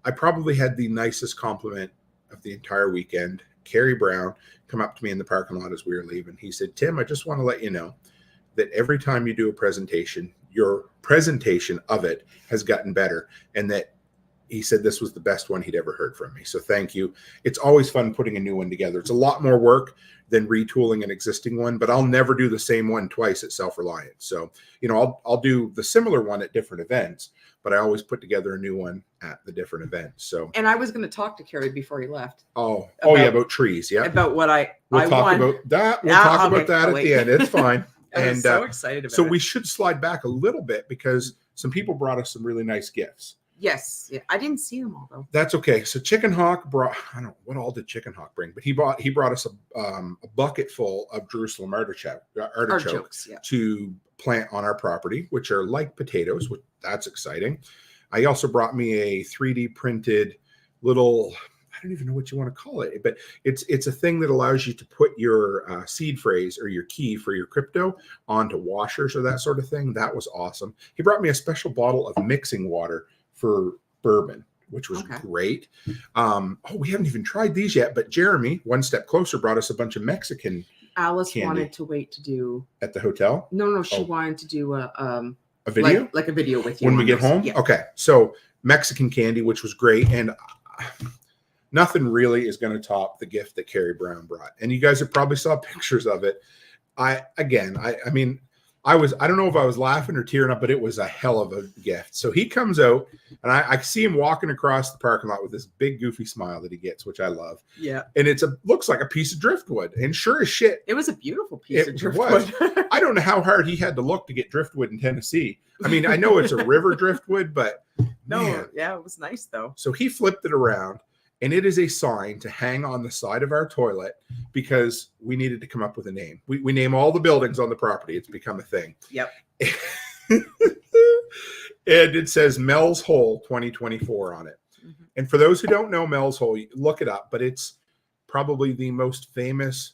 I probably had the nicest compliment of the entire weekend. Carrie Brown come up to me in the parking lot as we were leaving. He said, "Tim, I just want to let you know that every time you do a presentation, your presentation of it has gotten better." And that he said this was the best one he'd ever heard from me. So thank you. It's always fun putting a new one together. It's a lot more work than retooling an existing one, but I'll never do the same one twice at Self-Reliance. So, I'll do the similar one at different events, but I always put together a new one at the different events. So, and I was going to talk to Carrie before he left. About trees. Yeah. About what we'll talk about that. We'll talk about that at the end. It's fine. I'm so excited about it. So we should slide back a little bit because some people brought us some really nice gifts. Yes. Yeah. I didn't see them all though. That's okay. So Chicken Hawk brought, I don't know, what all did Chicken Hawk bring? But he brought us a bucket full of Jerusalem artichokes to plant on our property, which are like potatoes, which that's exciting. He also brought me a 3D printed little, I don't even know what you want to call it, but it's a thing that allows you to put your seed phrase or your key for your crypto onto washers or that sort of thing. That was awesome. He brought me a special bottle of mixing water for bourbon, which was great. We haven't even tried these yet, but Jeremy, one step closer, brought us a bunch of Mexican Alice candy. Wanted to wait to do at the hotel. No, she wanted to do a video, like a video with you when we get home. Yeah. Okay, so Mexican candy, which was great, and nothing really is going to top the gift that Carrie Brown brought. And you guys have probably saw pictures of it. I don't know if I was laughing or tearing up, but it was a hell of a gift. So he comes out and I see him walking across the parking lot with this big goofy smile that he gets, which I love. Yeah. And looks like a piece of driftwood. And sure as shit, it was a beautiful piece of driftwood. I don't know how hard he had to look to get driftwood in Tennessee. I mean, I know it's a river driftwood, but no, yeah, it was nice though. So he flipped it around. And it is a sign to hang on the side of our toilet because we needed to come up with a name. We name all the buildings on the property. It's become a thing. Yep. And it says Mel's Hole 2024 on it. Mm-hmm. And for those who don't know Mel's Hole, look it up. But it's probably the most famous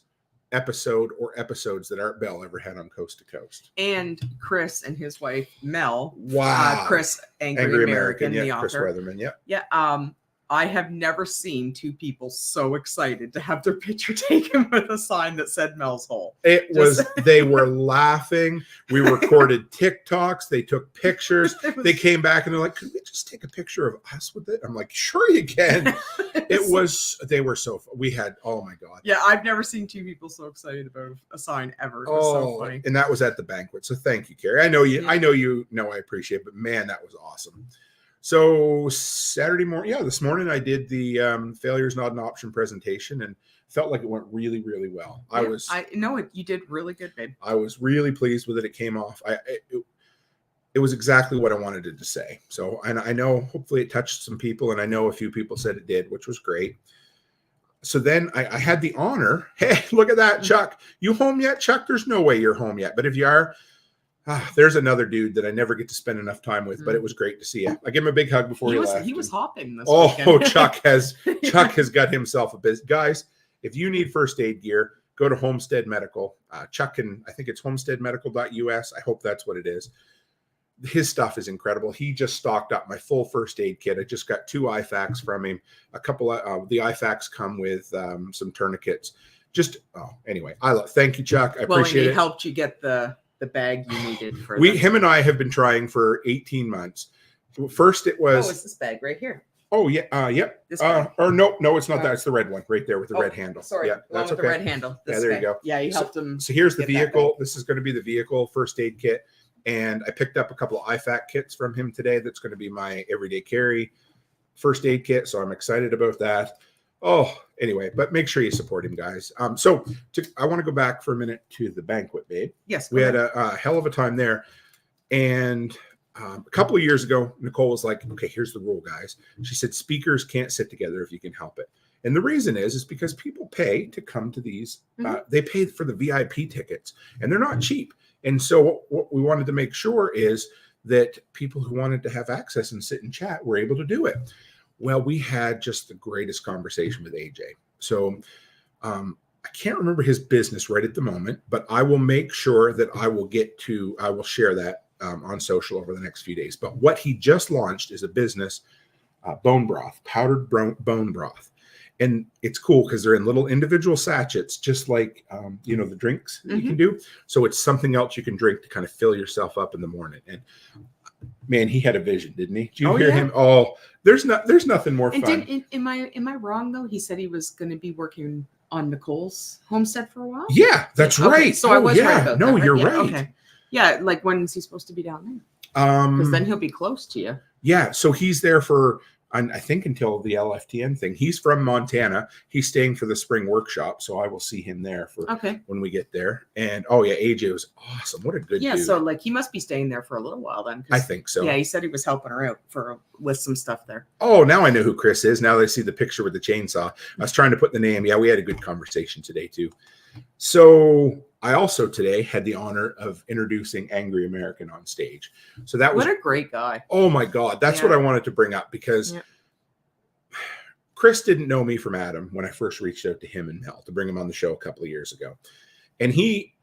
episode or episodes that Art Bell ever had on Coast to Coast. And Chris and his wife, Mel. Wow. Chris, Angry American, the author. Chris Weatherman, yep. Yeah. I have never seen two people so excited to have their picture taken with a sign that said Mel's Hole. They were laughing. We recorded TikToks. They took pictures. They came back and they're like, "Could we just take a picture of us with it?" I'm like, "Sure you can." They were so fun. We had, oh my God. Yeah, I've never seen two people so excited about a sign ever. It was so funny. And that was at the banquet. So thank you, Carrie. I know you know I appreciate it, but man, that was awesome. So Saturday morning, this morning I did the Failure is Not an Option presentation and felt like it went really, really well. I know you did really good, babe. I was really pleased with it. It came off. it was exactly what I wanted it to say. So, and I know hopefully it touched some people, and I know a few people said it did, which was great. So then I had the honor. Hey, look at that, Chuck. You home yet, Chuck? There's no way you're home yet. But if you are, there's another dude that I never get to spend enough time with, but it was great to see you. I give him a big hug before he left. He was hopping this weekend. Chuck has got himself a business. Guys, if you need first aid gear, go to Homestead Medical. Chuck can, I think it's homesteadmedical.us. I hope that's what it is. His stuff is incredible. He just stocked up my full first aid kit. I just got 2 IFAKs from him. A couple of the IFAKs come with some tourniquets. Anyway, thank you, Chuck. I appreciate it. And he helped you get the bag you needed for him and I have been trying for 18 months. First it was it's this bag right here. Oh yeah, yep. This or no, it's not that. It's the red one right there with the red handle. Sorry, yeah, that's okay. The red handle. Yeah, there you go. Yeah, you helped him. So here's the vehicle. This is going to be the vehicle first aid kit. And I picked up a couple of IFAK kits from him today. That's going to be my everyday carry first aid kit. So I'm excited about that. Oh, anyway, but make sure you support him, guys. I want to go back for a minute to the banquet, babe. Yes. We had a hell of a time there. And a couple of years ago, Nicole was like, okay, here's the rule, guys. She said, speakers can't sit together if you can help it. And the reason is because people pay to come to these. They pay for the VIP tickets, and they're not cheap. And so what we wanted to make sure is that people who wanted to have access and sit and chat were able to do it. Well, we had just the greatest conversation with AJ. So I can't remember his business right at the moment, but I will make sure that I will share that on social over the next few days. But what he just launched is a business, bone broth, powdered bone broth. And it's cool because they're in little individual sachets, just like, the drinks that you can do. So it's something else you can drink to kind of fill yourself up in the morning. And man, he had a vision, didn't he? Did you hear him? Oh, there's nothing more fun. Am I wrong though? He said he was going to be working on Nicole's homestead for a while. Yeah, that's right. So I was right about that. No, you're right. right. Okay. Yeah, like when is he supposed to be down there? Because then he'll be close to you. Yeah, so he's there for, I think, until the LFTN thing. He's from Montana. He's staying for the spring workshop, so I will see him there for when we get there. And AJ was awesome. What a good dude. So like he must be staying there for a little while then. I think so. Yeah, he said he was helping her out with some stuff there. Oh, now I know who Chris is. Now that I see the picture with the chainsaw. I was trying to put the name. Yeah, we had a good conversation today too. So I also today had the honor of introducing Angry American on stage. So that was what a great guy. Oh my God. That's what I wanted to bring up because Chris didn't know me from Adam when I first reached out to him and Mel to bring him on the show a couple of years ago. And he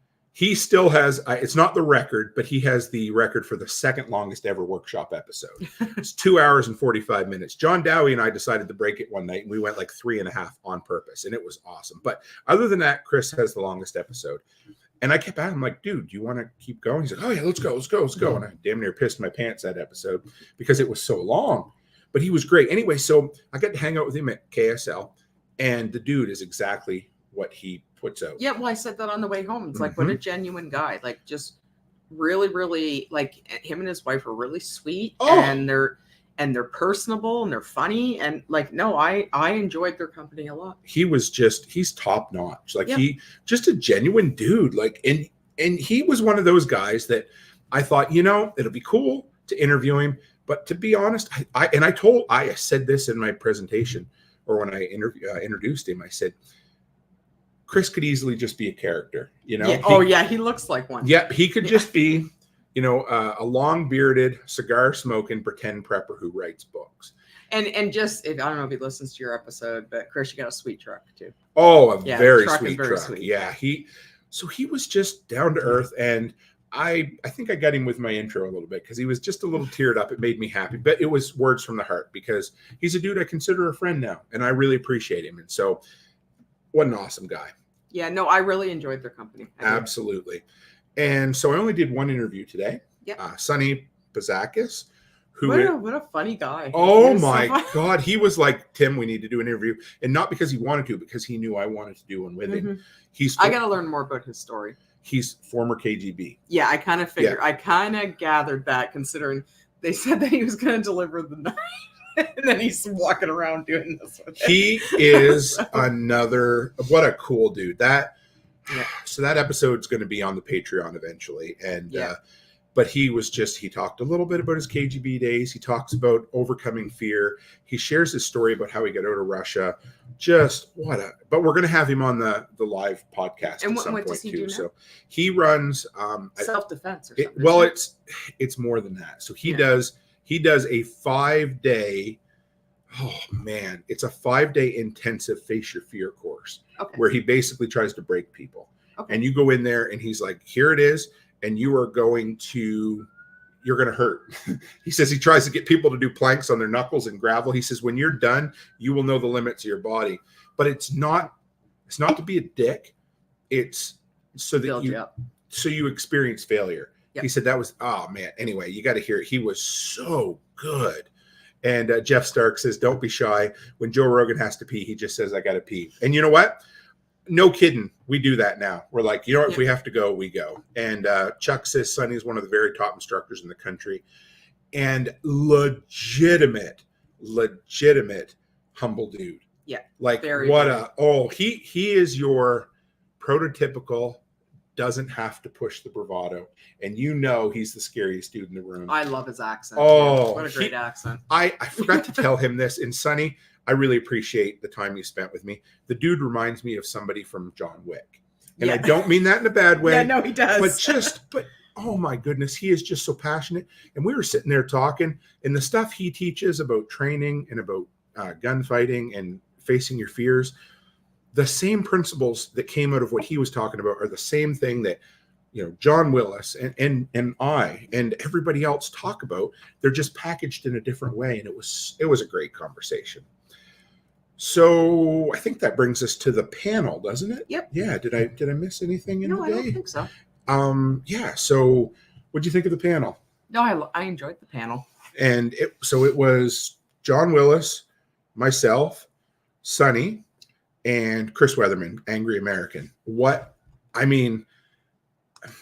still has, it's not the record, but he has the record for the second longest ever workshop episode. It's 2 hours and 45 minutes. John Dowie and I decided to break it one night and we went like 3.5 on purpose. And it was awesome. But other than that, Chris has the longest episode. And I kept asking him, like, dude, do you want to keep going? He's like, oh yeah, let's go. And I damn near pissed my pants that episode because it was so long. But he was great. Anyway, so I got to hang out with him at KSL. And the dude is exactly what he puts out. Yeah, well, I said that on the way home. It's like, what a genuine guy. Like, just really, really, like, him and his wife are really sweet. And they're personable and they're funny. And like, no, I enjoyed their company a lot. He's top notch. Like he just a genuine dude. Like, and he was one of those guys that I thought, it'll be cool to interview him. But to be honest, I said this in my presentation or when I introduced him, I said, Chris could easily just be a character, Yeah. He looks like one. Yeah, he could just be, a long bearded, cigar smoking pretend prepper who writes books. And just, I don't know if he listens to your episode, but Chris, you got a sweet truck too. Oh, very sweet truck. Sweet. Yeah, he was just down to earth, and I think I got him with my intro a little bit because he was just a little teared up. It made me happy, but it was words from the heart because he's a dude I consider a friend now, and I really appreciate him. And so, what an awesome guy. Yeah, no, I really enjoyed their company. Absolutely. And so I only did one interview today. Yeah. Sonny Pazakis. What a funny guy. Oh my God. He was like, Tim, we need to do an interview. And not because he wanted to, because he knew I wanted to do one with him. I got to learn more about his story. He's former KGB. Yeah, I kind of figured. Yeah. I kind of gathered that considering they said that he was going to deliver the knife. And then he's walking around doing this with it. He is what a cool dude. So that episode's going to be on the Patreon eventually. And But he talked a little bit about his KGB days. He talks about overcoming fear. He shares his story about how he got out of Russia. But we're going to have him on the live podcast and at some what point does he too. do now? So he runs self-defense or something. It's more than that. So he does a 5-day, it's a 5-day intensive Face Your Fear course where he basically tries to break people. And you go in there and he's like, here it is. And you're going to hurt. He says he tries to get people to do planks on their knuckles and gravel. He says, when you're done, you will know the limits of your body. But it's not to be a dick. It's so that you experience failure. Yep. He said that was, oh man. Anyway, you got to hear it. He was so good. And Jeff Stark says, don't be shy. When Joe Rogan has to pee, he just says, I got to pee. And you know what? No kidding. We do that now. We're like, if we have to go, we go. And Chuck says Sonny is one of the very top instructors in the country and legitimate humble dude. Yeah. Like he is your prototypical, doesn't have to push the bravado. And he's the scariest dude in the room. I love his accent. Oh, what a great accent. I forgot to tell him this. And Sonny, I really appreciate the time you spent with me. The dude reminds me of somebody from John Wick. And I don't mean that in a bad way. Yeah, no, he does. But oh my goodness, he is just so passionate. And we were sitting there talking, and the stuff he teaches about training and about gunfighting and facing your fears, the same principles that came out of what he was talking about are the same thing that John Willis and I and everybody else talk about. They're just packaged in a different way. And it was a great conversation. So I think that brings us to the panel, doesn't it? Yep. Yeah. Did I miss anything in the day? No, I don't think so. Yeah. So what'd you think of the panel? No, I enjoyed the panel. And it was John Willis, myself, Sonny, and Chris Weatherman, Angry American.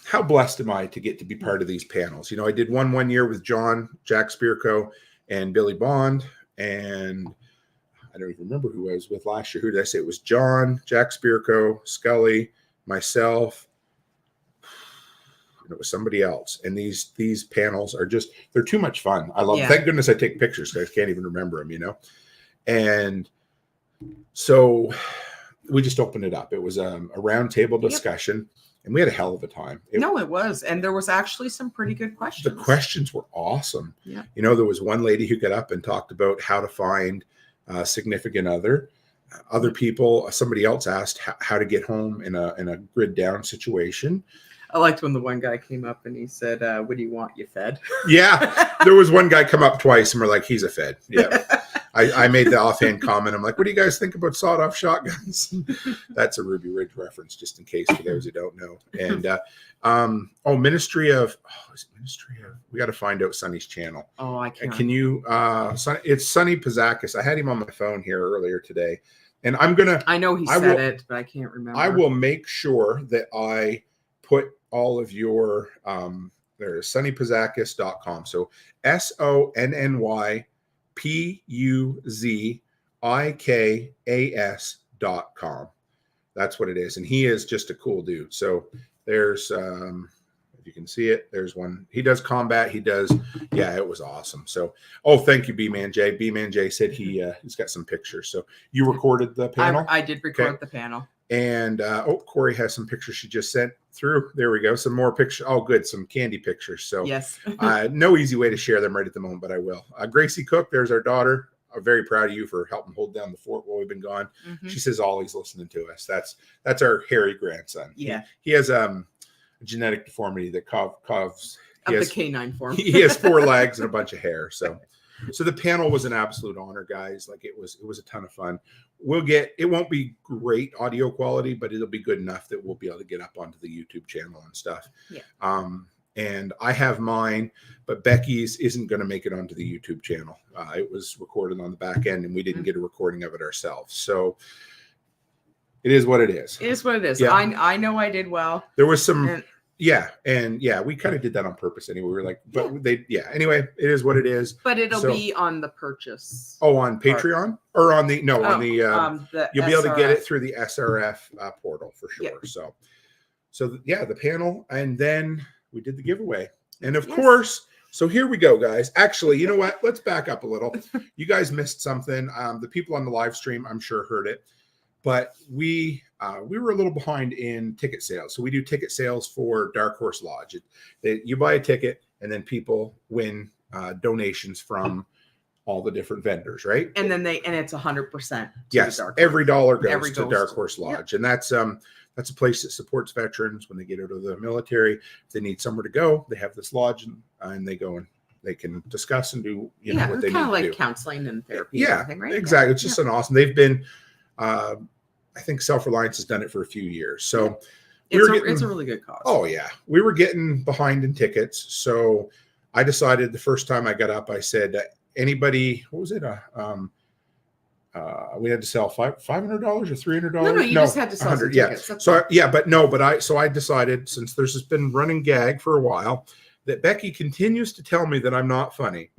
How blessed am I to get to be part of these panels? I did one year with John, Jack Spirko, and Billy Bond, and I don't even remember who I was with last year. Who did I say? It was John, Jack Spirko, Scully, myself, and it was somebody else. And these panels are they're too much fun. I love them. Thank goodness I take pictures because I can't even remember them, And so we just opened it up. It was a round table discussion. And we had a hell of a time. It was. And there was actually some pretty good questions. The questions were awesome. Yeah. There was one lady who got up and talked about how to find a significant other. Other people, somebody else asked how to get home in a grid down situation. I liked when the one guy came up and he said, what do you want? You fed? Yeah. There was one guy come up twice and we're like, he's a fed. Yeah. I made the offhand comment. I'm like, what do you guys think about sawed-off shotguns? That's a Ruby Ridge reference, just in case for those who don't know. And Ministry of, we got to find out Sonny's channel. Oh, I can't. Can you, it's Sonny Pazakis. I had him on my phone here earlier today. And I know he said it, but I can't remember. I will make sure that I put all of your, there's sonnypazakis.com. So SONNYPUZIKAS.com. That's what it is. And he is just a cool dude. So there's, if you can see it, there's one. He does combat. It was awesome. So, thank you, B-Man J. B-Man J said he's got some pictures. So you recorded the panel? I did record the panel. And, Corey has some pictures she just sent through. There we go. Some more pictures. Oh, good. Some candy pictures. So yes. No easy way to share them right at the moment, but I will. Gracie Cook, there's our daughter. I'm very proud of you for helping hold down the fort while we've been gone. Mm-hmm. She says Ollie's listening to us. That's our hairy grandson. Yeah. He has a genetic deformity that coughs. The canine form. He has 4 legs and a bunch of hair. So the panel was an absolute honor, guys. Like it was a ton of fun. It won't be great audio quality, but it'll be good enough that we'll be able to get up onto the YouTube channel and stuff. Yeah. And I have mine, but Becky's isn't going to make it onto the YouTube channel. It was recorded on the back end and we didn't get a recording of it ourselves. So it is what it is. It is what it is. Yeah. I know I did well. There was some... we kind of did that on purpose anyway. We were like, anyway, it is what it is. But it'll be on the purchase. Oh, on Patreon or on the you'll be able to get it through the SRF portal for sure. Yeah. So the panel, and then we did the giveaway. And of course, so here we go, guys. Actually, you know what? Let's back up a little. You guys missed something. The people on the live stream, I'm sure, heard it. But we were a little behind in ticket sales. So we do ticket sales for Dark Horse Lodge. You buy a ticket, and then people win donations from all the different vendors, right? And then it's 100%. Yes, every dollar goes to Dark Horse Lodge, and that's a place that supports veterans when they get out of the military. If they need somewhere to go, they have this lodge, and they go and they can discuss and do what they need to do. It's kind of like counseling and therapy. Yeah, and everything, right? Exactly. It's just an awesome. They've been, I think Self Reliance has done it for a few years, so it's a really good cause. Oh yeah, we were getting behind in tickets, so I decided the first time I got up, I said, anybody, what was it? We had to sell $500 or $300. No, you just had to sell some tickets. Yeah. So I decided, since there's just been running gag for a while, that Becky continues to tell me that I'm not funny.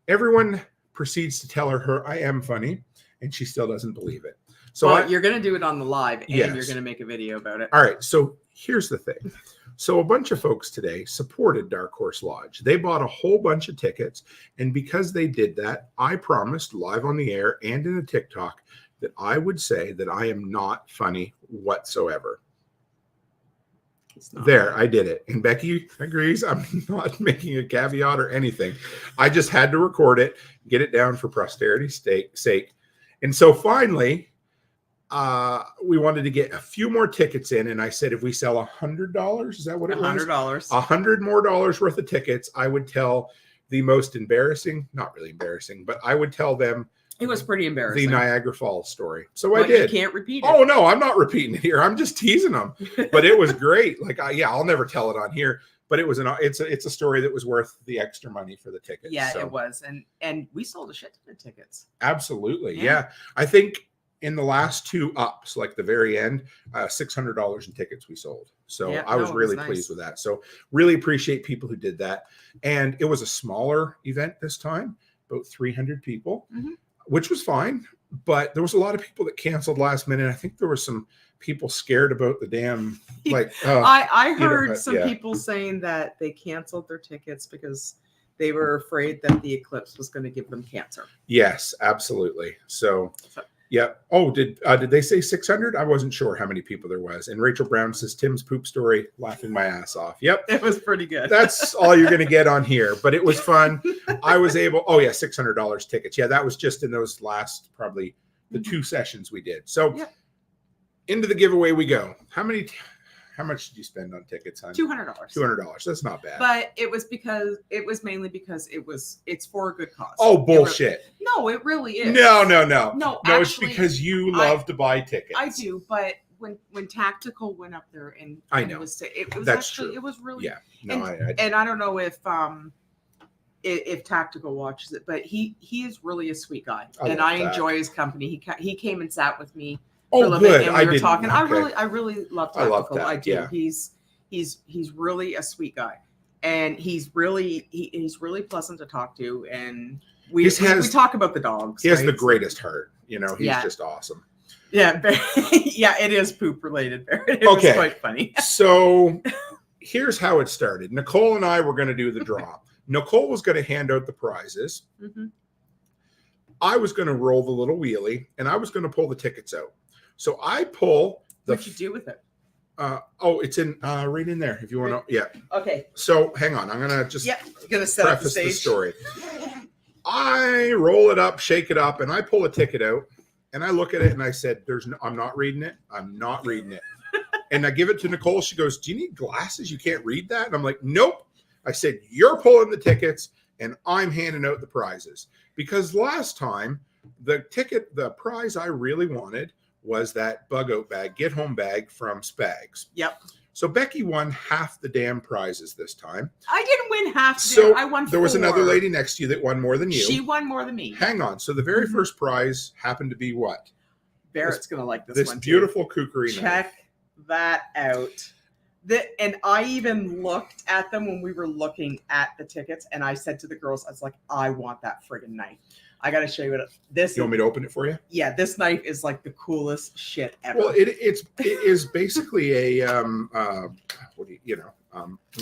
Everyone proceeds to tell her I am funny, and she still doesn't believe it. So you're going to do it on the live, and you're going to make a video about it. All right. So here's the thing. So a bunch of folks today supported Dark Horse Lodge. They bought a whole bunch of tickets. And because they did that, I promised live on the air and in a TikTok that I would say that I am not funny whatsoever. There, I did it. And Becky agrees. I'm not making a caveat or anything. I just had to record it, get it down for posterity's sake. And so finally, we wanted to get a few more tickets in, and I said, if we sell $100, is that what it was? $100. $100 more worth of tickets, I would tell the most embarrassing, not really embarrassing, but I would tell them it was pretty embarrassing, the Niagara Falls story. So I did. You can't repeat it. Oh no, I'm not repeating it here. I'm just teasing them. But it was great. Like, I'll never tell it on here. But it was it's a story that was worth the extra money for the tickets. Yeah, it was, and we sold a shit ton of tickets. Absolutely, yeah. I think in the last two ups, like the very end, $600 in tickets we sold. So I was really pleased with that. So really appreciate people who did that. And it was a smaller event this time, about 300 people, which was fine. But there was a lot of people that canceled last minute. I think there were some people scared about the damn, like, I heard some people saying that they canceled their tickets because they were afraid that the eclipse was going to give them cancer. Yes, absolutely. So yeah. Oh, did they say 600? I wasn't sure how many people there was. And Rachel Brown says, Tim's poop story, laughing my ass off. Yep. It was pretty good. That's all you're going to get on here. But it was fun. I was able, $600 tickets. Yeah, that was just in those last, probably the two sessions we did. So into the giveaway we go. How much did you spend on tickets, hon? $200. $200. That's not bad. But it was mainly because it's for a good cause. Oh, bullshit. No, it really is. No. No, actually, it's because you love to buy tickets. I do, but when Tactical went up there and I know it was that's actually true. It was really and I don't know if Tactical watches it, but he is really a sweet guy, and I enjoy his company. He came and sat with me. Oh, good. And we were talking. Okay. I really love Tactical. I do. Yeah. He's really a sweet guy, and he's really pleasant to talk to. And we talk about the dogs. He has the greatest heart. He's just awesome. Yeah, it is poop related. It was quite funny. So here's how it started. Nicole and I were going to do the draw. Nicole was going to hand out the prizes. I was going to roll the little wheelie, and I was going to pull the tickets out. So I pull the. What'd you do with it? It's in right in there. If you want to, Okay. So hang on, I'm gonna just gonna set up the stage. The story. I roll it up, shake it up, and I pull a ticket out, and I look at it, and I said, I'm not reading it. I'm not reading it. And I give it to Nicole. She goes, "Do you need glasses? You can't read that." And I'm like, "Nope." I said, "You're pulling the tickets, and I'm handing out the prizes." Because last time, the prize I really wanted was that bug out bag, get home bag from Spags. Yep. So Becky won half the damn prizes this time. I didn't win half. So I won 4. There was another lady next to you that won more than you. She won more than me. Hang on. So the very first prize happened to be what? Barrett's going to like this one. This beautiful kukri. Check that out. And I even looked at them when we were looking at the tickets, and I said to the girls, I was like, I want that friggin' knife. I got to show you what this. You want me to open it for you? Yeah, this knife is like the coolest shit ever. Well, it is basically a a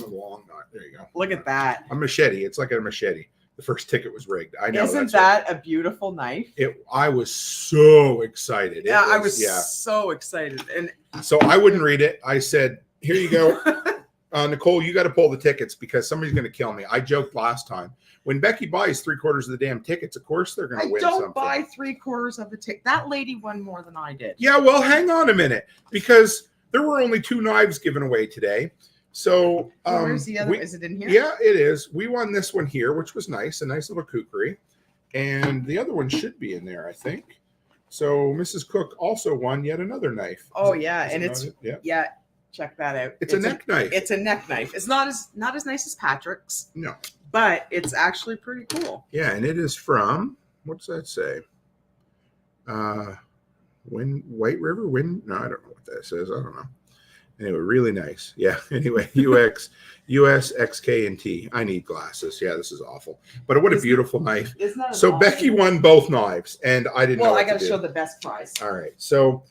long knot. There you go. Look at that. A machete. It's like a machete. The first ticket was rigged. I know. Isn't that a beautiful knife? I was so excited. I was so excited, and so I wouldn't read it. I said, "Here you go, Nicole. You got to pull the tickets because somebody's going to kill me." I joked last time. When Becky buys 3/4 of the damn tickets, of course they're going to win something. I don't buy 3/4 of the ticket. That lady won more than I did. Yeah, well, hang on a minute, because there were only 2 knives given away today. So where's the other? Is it in here? Yeah, it is. We won this one here, which was nice, a nice little kukri. And the other one should be in there, I think. So Mrs. Cook also won yet another knife. Oh, yeah. And it's, check that out. It's a neck knife. It's a neck knife. It's not as nice as Patrick's. No. But it's actually pretty cool. Yeah, and it is from, what's that say? White River? No, I don't know what that says. I don't know. Anyway, really nice. Yeah. Anyway, U.S.K. I need glasses. Yeah, this is awful. But what a beautiful knife. So Becky won both knives, and I didn't know. Well, I got to show the best prize. All right. So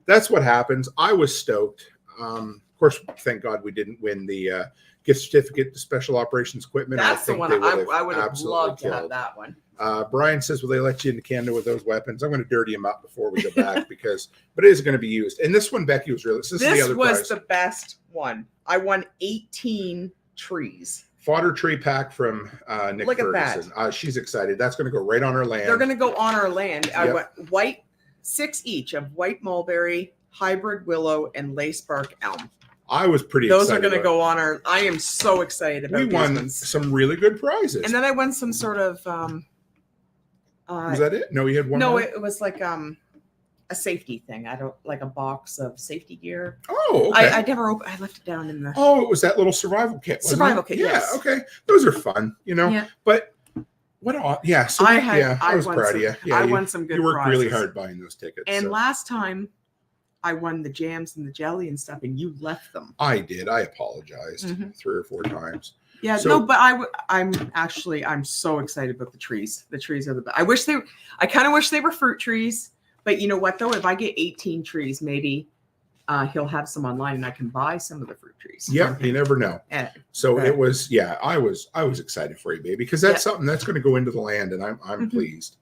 that's what happens. I was stoked. Of course, thank God we didn't win the gift certificate to Special Operations Equipment. That's the one I would have loved to have that one. Brian says, will they let you into Canada with those weapons? I'm going to dirty them up before we go back but it is going to be used. And this one, Becky, was really, this was the best one. I won 18 trees. Fodder tree pack from Nick Look Ferguson. At that. She's excited. That's going to go right on her land. They're going to go on our land. Yep. I went 6 each of white mulberry, hybrid willow, and lacebark elm. I was pretty excited. Those are going to go on our. I am so excited about these ones. We won some really good prizes. And then I won some sort of. Was that it? No, you had one. No, it was like a safety thing. I don't like a box of safety gear. Oh, okay. I never opened. I left it down in the. Oh, it was that little survival kit. Survival kit. Yeah. Yes. Okay. Those are fun, Yeah. But what? Yeah. So I was proud of you. Yeah, I won some good. You worked really hard buying those tickets. And last time, I won the jams and the jelly and stuff, and you left them. I did. I apologized 3 or 4 times. Yeah, but I'm so excited about the trees. The trees are the best. I kind of wish they were fruit trees, but you know what though? If I get 18 trees, maybe he'll have some online and I can buy some of the fruit trees. Yeah, you never know. So it was, I was excited for you, baby, because that's something that's going to go into the land, and I'm pleased.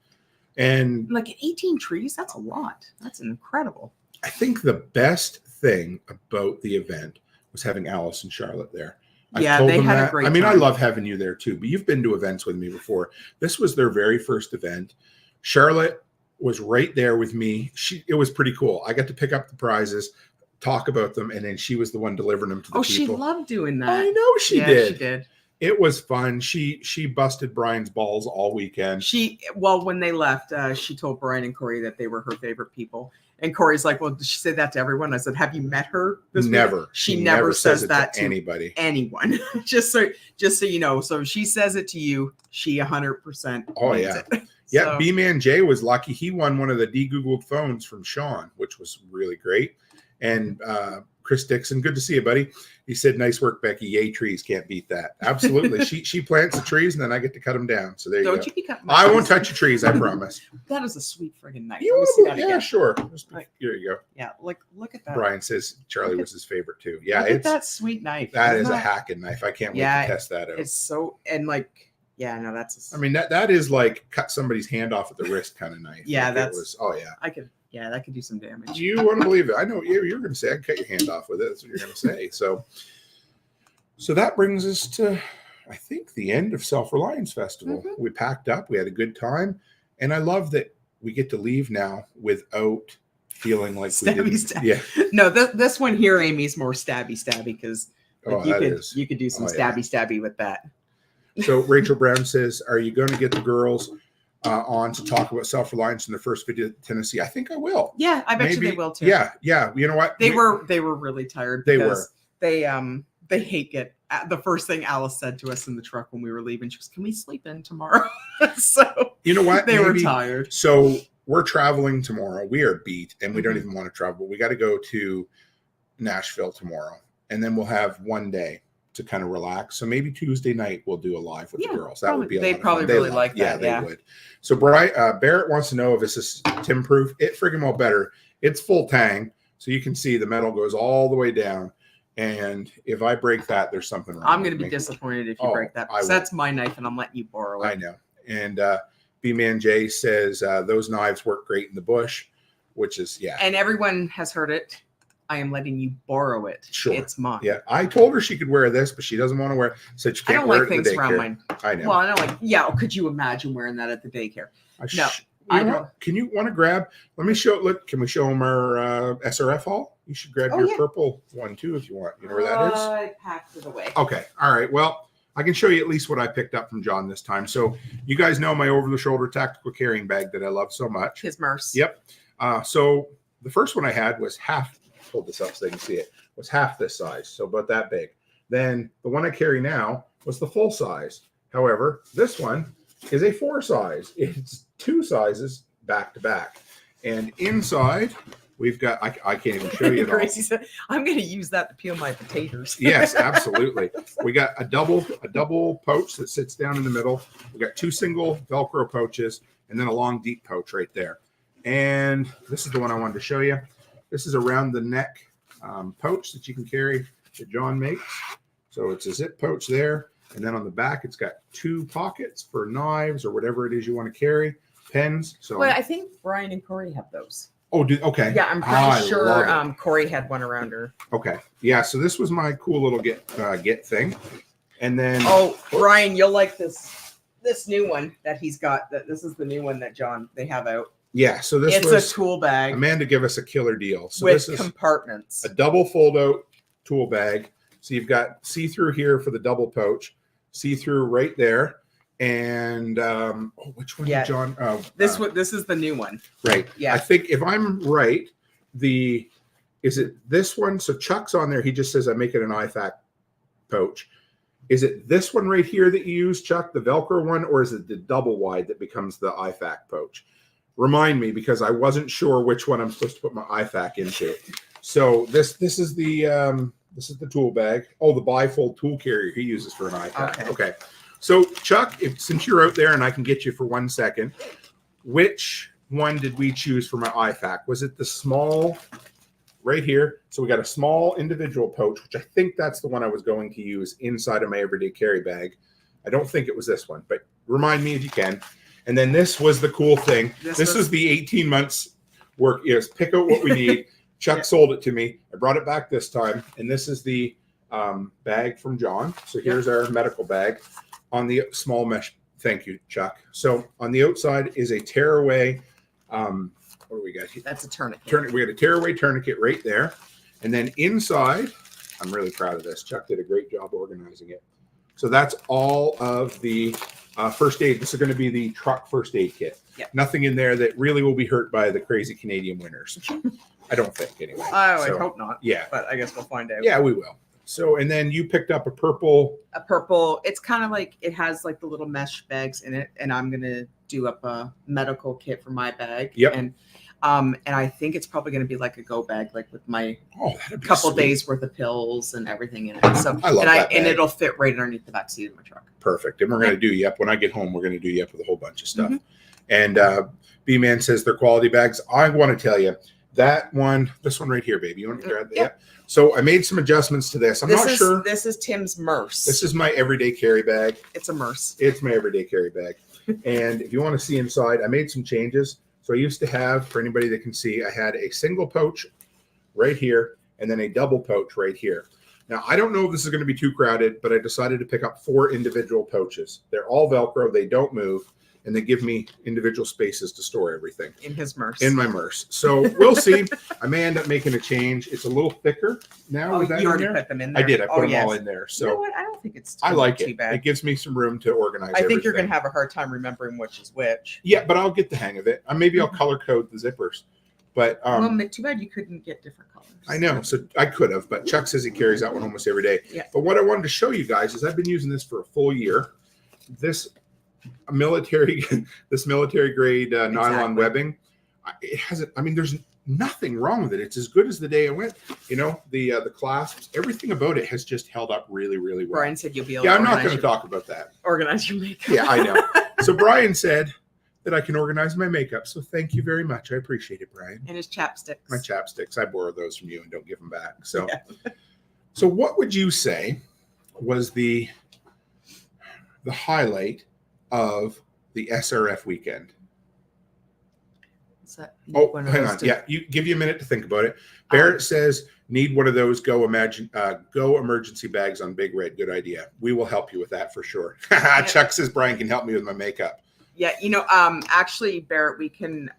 And like 18 trees, that's a lot. That's incredible. I think the best thing about the event was having Alice and Charlotte there. They had a great time. I love having you there too, but you've been to events with me before. This was their very first event. Charlotte was right there with me. It was pretty cool. I got to pick up the prizes, talk about them, and then she was the one delivering them to the people. She loved doing that. I know she did. She did. It was fun. She busted Brian's balls all weekend. When they left, she told Brian and Corey that they were her favorite people. And Corey's like, well, did she say that to everyone? I said, have you met her? Never. She never says that to anybody. Anyone. just so you know. So if she says it to you, she 100%. Oh yeah. It. Yeah. B-Man Jay was lucky. He won one of the de-Googled phones from Sean, which was really great. And Chris Dixon, good to see you, buddy. He said, nice work, Becky. Yay, trees. Can't beat that. Absolutely. she plants the trees, and then I get to cut them down. So there you go. Don't you be cutting I won't touch your trees, I promise. That is a sweet friggin' knife. Yeah, sure. Here you go. Yeah, look at that. Brian says Charlie was his favorite, too. Yeah, look at that sweet knife. That is a hacking knife. I can't wait to test that out. It's so, and like, yeah, no, that's. I mean, that is like cut somebody's hand off at the wrist kind of knife. Yeah, like Yeah, that could do some damage. You wouldn't believe it. I know you're going to say I can cut your hand off with it. That's what you're going to say. So that brings us to, I think, the end of Self-Reliance Festival. Mm-hmm. We packed up. We had a good time. And I love that we get to leave now without feeling like we didn't. Yeah. No, this one here, Amy's more stabby because you could do some stabby with that. So Rachel Brown says, are you going to get the girls on to talk about Self-Reliance in the first video to Tennessee? I think I will. Yeah, I bet you they will too. Yeah. You know what? They were really tired because they hate the first thing Alice said to us in the truck when we were leaving. She goes, can we sleep in tomorrow? So you know what? They were tired. So we're traveling tomorrow. We are beat and we don't even want to travel. We got to go to Nashville tomorrow. and then we'll have one day to kind of relax. So maybe Tuesday night we'll do a live with the girls. That would be a lot of fun. Really like that. Yeah, they would. So Barrett wants to know if this is Tim proof. It friggin' well better. It's full tang, so you can see the metal goes all the way down. And if I break that, there's something wrong. I'm going to be disappointed if you break that, because that's my knife and I'm letting you borrow it. I know. And B-Man J says those knives work great in the bush, which is, yeah. And everyone has heard it. I am letting you borrow it. Sure. It's mine. Yeah. I told her she could wear this, but she doesn't want to wear it. So she can't wear it at the daycare. I don't like things around mine. I know. Well, I don't like, yeah. Could you imagine wearing that at the daycare? No. I don't. Can you want to grab? Let me show. Look, can we show them our SRF haul? You should grab your purple one too if you want. You know where that is? I packed it away. Okay. All right. Well, I can show you at least what I picked up from John this time. So you guys know my over-the-shoulder tactical carrying bag that I love so much. His Merce. Yep. So the first one I had was half. Hold this up so they can see it. Was half this size, so about that big. Then the one I carry now was the full size. However, this one is a 4 size. It's 2 sizes back to back, and inside we've got. I can't even show you it Gracie said, "I'm going to use that to peel my potatoes." Yes, absolutely. We got a double pouch that sits down in the middle. We got 2 single Velcro pouches, and then a long deep pouch right there. And this is the one I wanted to show you. This is around the neck pouch that you can carry that John makes. So it's a zip pouch there. And then on the back, it's got 2 pockets for knives or whatever it is you want to carry, pens. So well, I think Brian and Corey have those. Oh, okay. Yeah, I'm pretty sure Corey had one around her. Okay. Yeah, so this was my cool little get thing. And then Brian, you'll like this new one that he's got. This is the new one that they have out. Yeah, so it's a tool bag. Amanda gave us a killer deal. So with this is compartments. A double fold-out tool bag. So you've got see-through here for the double pouch, see-through right there, and which one did John? This is the new one. Right. Yeah. I think if I'm right, is it this one? So Chuck's on there. He just says I'm making an IFAC pouch. Is it this one right here that you use, Chuck, the Velcro one, or is it the double wide that becomes the IFAC pouch? Remind me, because I wasn't sure which one I'm supposed to put my IFAC into. So this is the tool bag. Oh, the bifold tool carrier he uses for an IFAC. Okay. So Chuck, since you're out there and I can get you for 1 second, which one did we choose for my IFAC? Was it the small right here? So we got a small individual pouch, which I think that's the one I was going to use inside of my everyday carry bag. I don't think it was this one, but remind me if you can. And then this was the cool thing. This is the 18 months work. Is pick out what we need. Chuck sold it to me. I brought it back this time. And this is the bag from John. So here's our medical bag on the small mesh. Thank you, Chuck. So on the outside is a tearaway. What do we got here? That's a tourniquet. We got a tearaway tourniquet right there. And then inside, I'm really proud of this. Chuck did a great job organizing it. So that's all of the first aid. This is going to be the truck first aid kit. Yep. Nothing in there that really will be hurt by the crazy Canadian winters. I don't think, anyway. I hope not. Yeah. But I guess we'll find out. Yeah, we will. So, and then you picked up a purple. It's kind of like, it has like the little mesh bags in it. And I'm going to do up a medical kit for my bag. Yep. And I think it's probably going to be like a go bag, like with my couple sweet. Days worth of pills and everything in it. So I love that bag. And it'll fit right underneath the back seat of my truck. Perfect. And we're going to do you up when I get home. We're going to do you up with a whole bunch of stuff. And B-Man says they're quality bags. I want to tell you that one, this one right here, baby. You want to grab that? Yeah. So I made some adjustments to this. I'm not sure. This is Tim's Merce. This is my everyday carry bag. It's a Merce. It's my everyday carry bag. And if you want to see inside, I made some changes. So I used to have, for anybody that can see, I had a single pouch right here and then a double pouch right here. Now, I don't know if this is going to be too crowded, but I decided to pick up 4 individual pouches. They're all Velcro. They don't move. And they give me individual spaces to store everything. In his Merce. In my Merce. So we'll see. I may end up making a change. It's a little thicker now. You already put them in there? I did. I put them all in there. So you know what? I don't think it's I like too bad. It gives me some room to organize I think you're going to have a hard time remembering which is which. Yeah, but I'll get the hang of it. Maybe I'll color code the zippers. But too bad you couldn't get different colors. I know. So I could have, but Chuck says he carries that one almost every day. Yeah. But what I wanted to show you guys is I've been using this for a full year. This military grade nylon webbing. It hasn't. I mean, there's nothing wrong with it. It's as good as the day I went. You know, the clasps, everything about it has just held up really, really well. Brian said you'll be able to to I'm not going to talk about that. Organize your makeup. Yeah, I know. So Brian said that I can organize my makeup. So thank you very much. I appreciate it, Brian. And his chapsticks. My chapsticks. I borrow those from you and don't give them back. So, So what would you say was the highlight of the SRF weekend? Hang on. Yeah, give you a minute to think about it. Barrett says, need one of those go emergency bags on Big Red. Good idea. We will help you with that for sure. Chuck says Brian can help me with my makeup. Yeah, actually, Barrett, we can,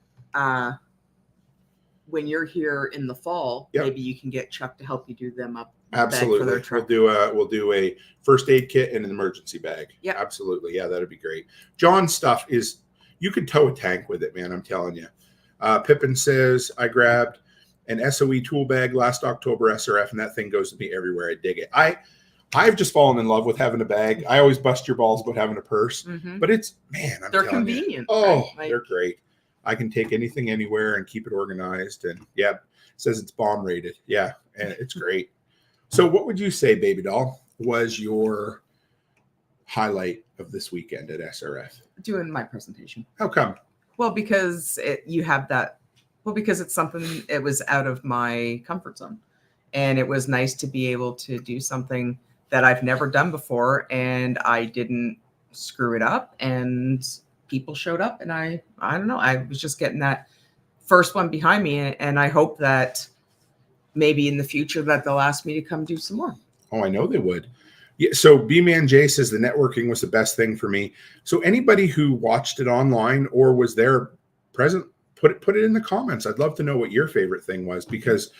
when you're here in the fall, maybe you can get Chuck to help you do them up. Absolutely. We'll do a first aid kit and an emergency bag. Yeah, absolutely. Yeah, that'd be great. John's stuff is, you could tow a tank with it, man. I'm telling you. Pippin says, I grabbed an SOE tool bag last October SRF, and that thing goes with me everywhere. I dig it. I've just fallen in love with having a bag. I always bust your balls about having a purse, but they're convenient. They're great. I can take anything anywhere and keep it organized. And it says it's bomb rated. Yeah, and it's great. So what would you say, baby doll, was your highlight of this weekend at SRF? Doing my presentation. How come? Well, because because it's something, it was out of my comfort zone. And it was nice to be able to do something that I've never done before, and I didn't screw it up, and people showed up, and I don't know, I was just getting that first one behind me, and I hope that maybe in the future that they'll ask me to come do some more. Oh, I know they would. Yeah, so B-Man J says the networking was the best thing for me. So anybody who watched it online or was there present, put it in the comments. I'd love to know what your favorite thing was, because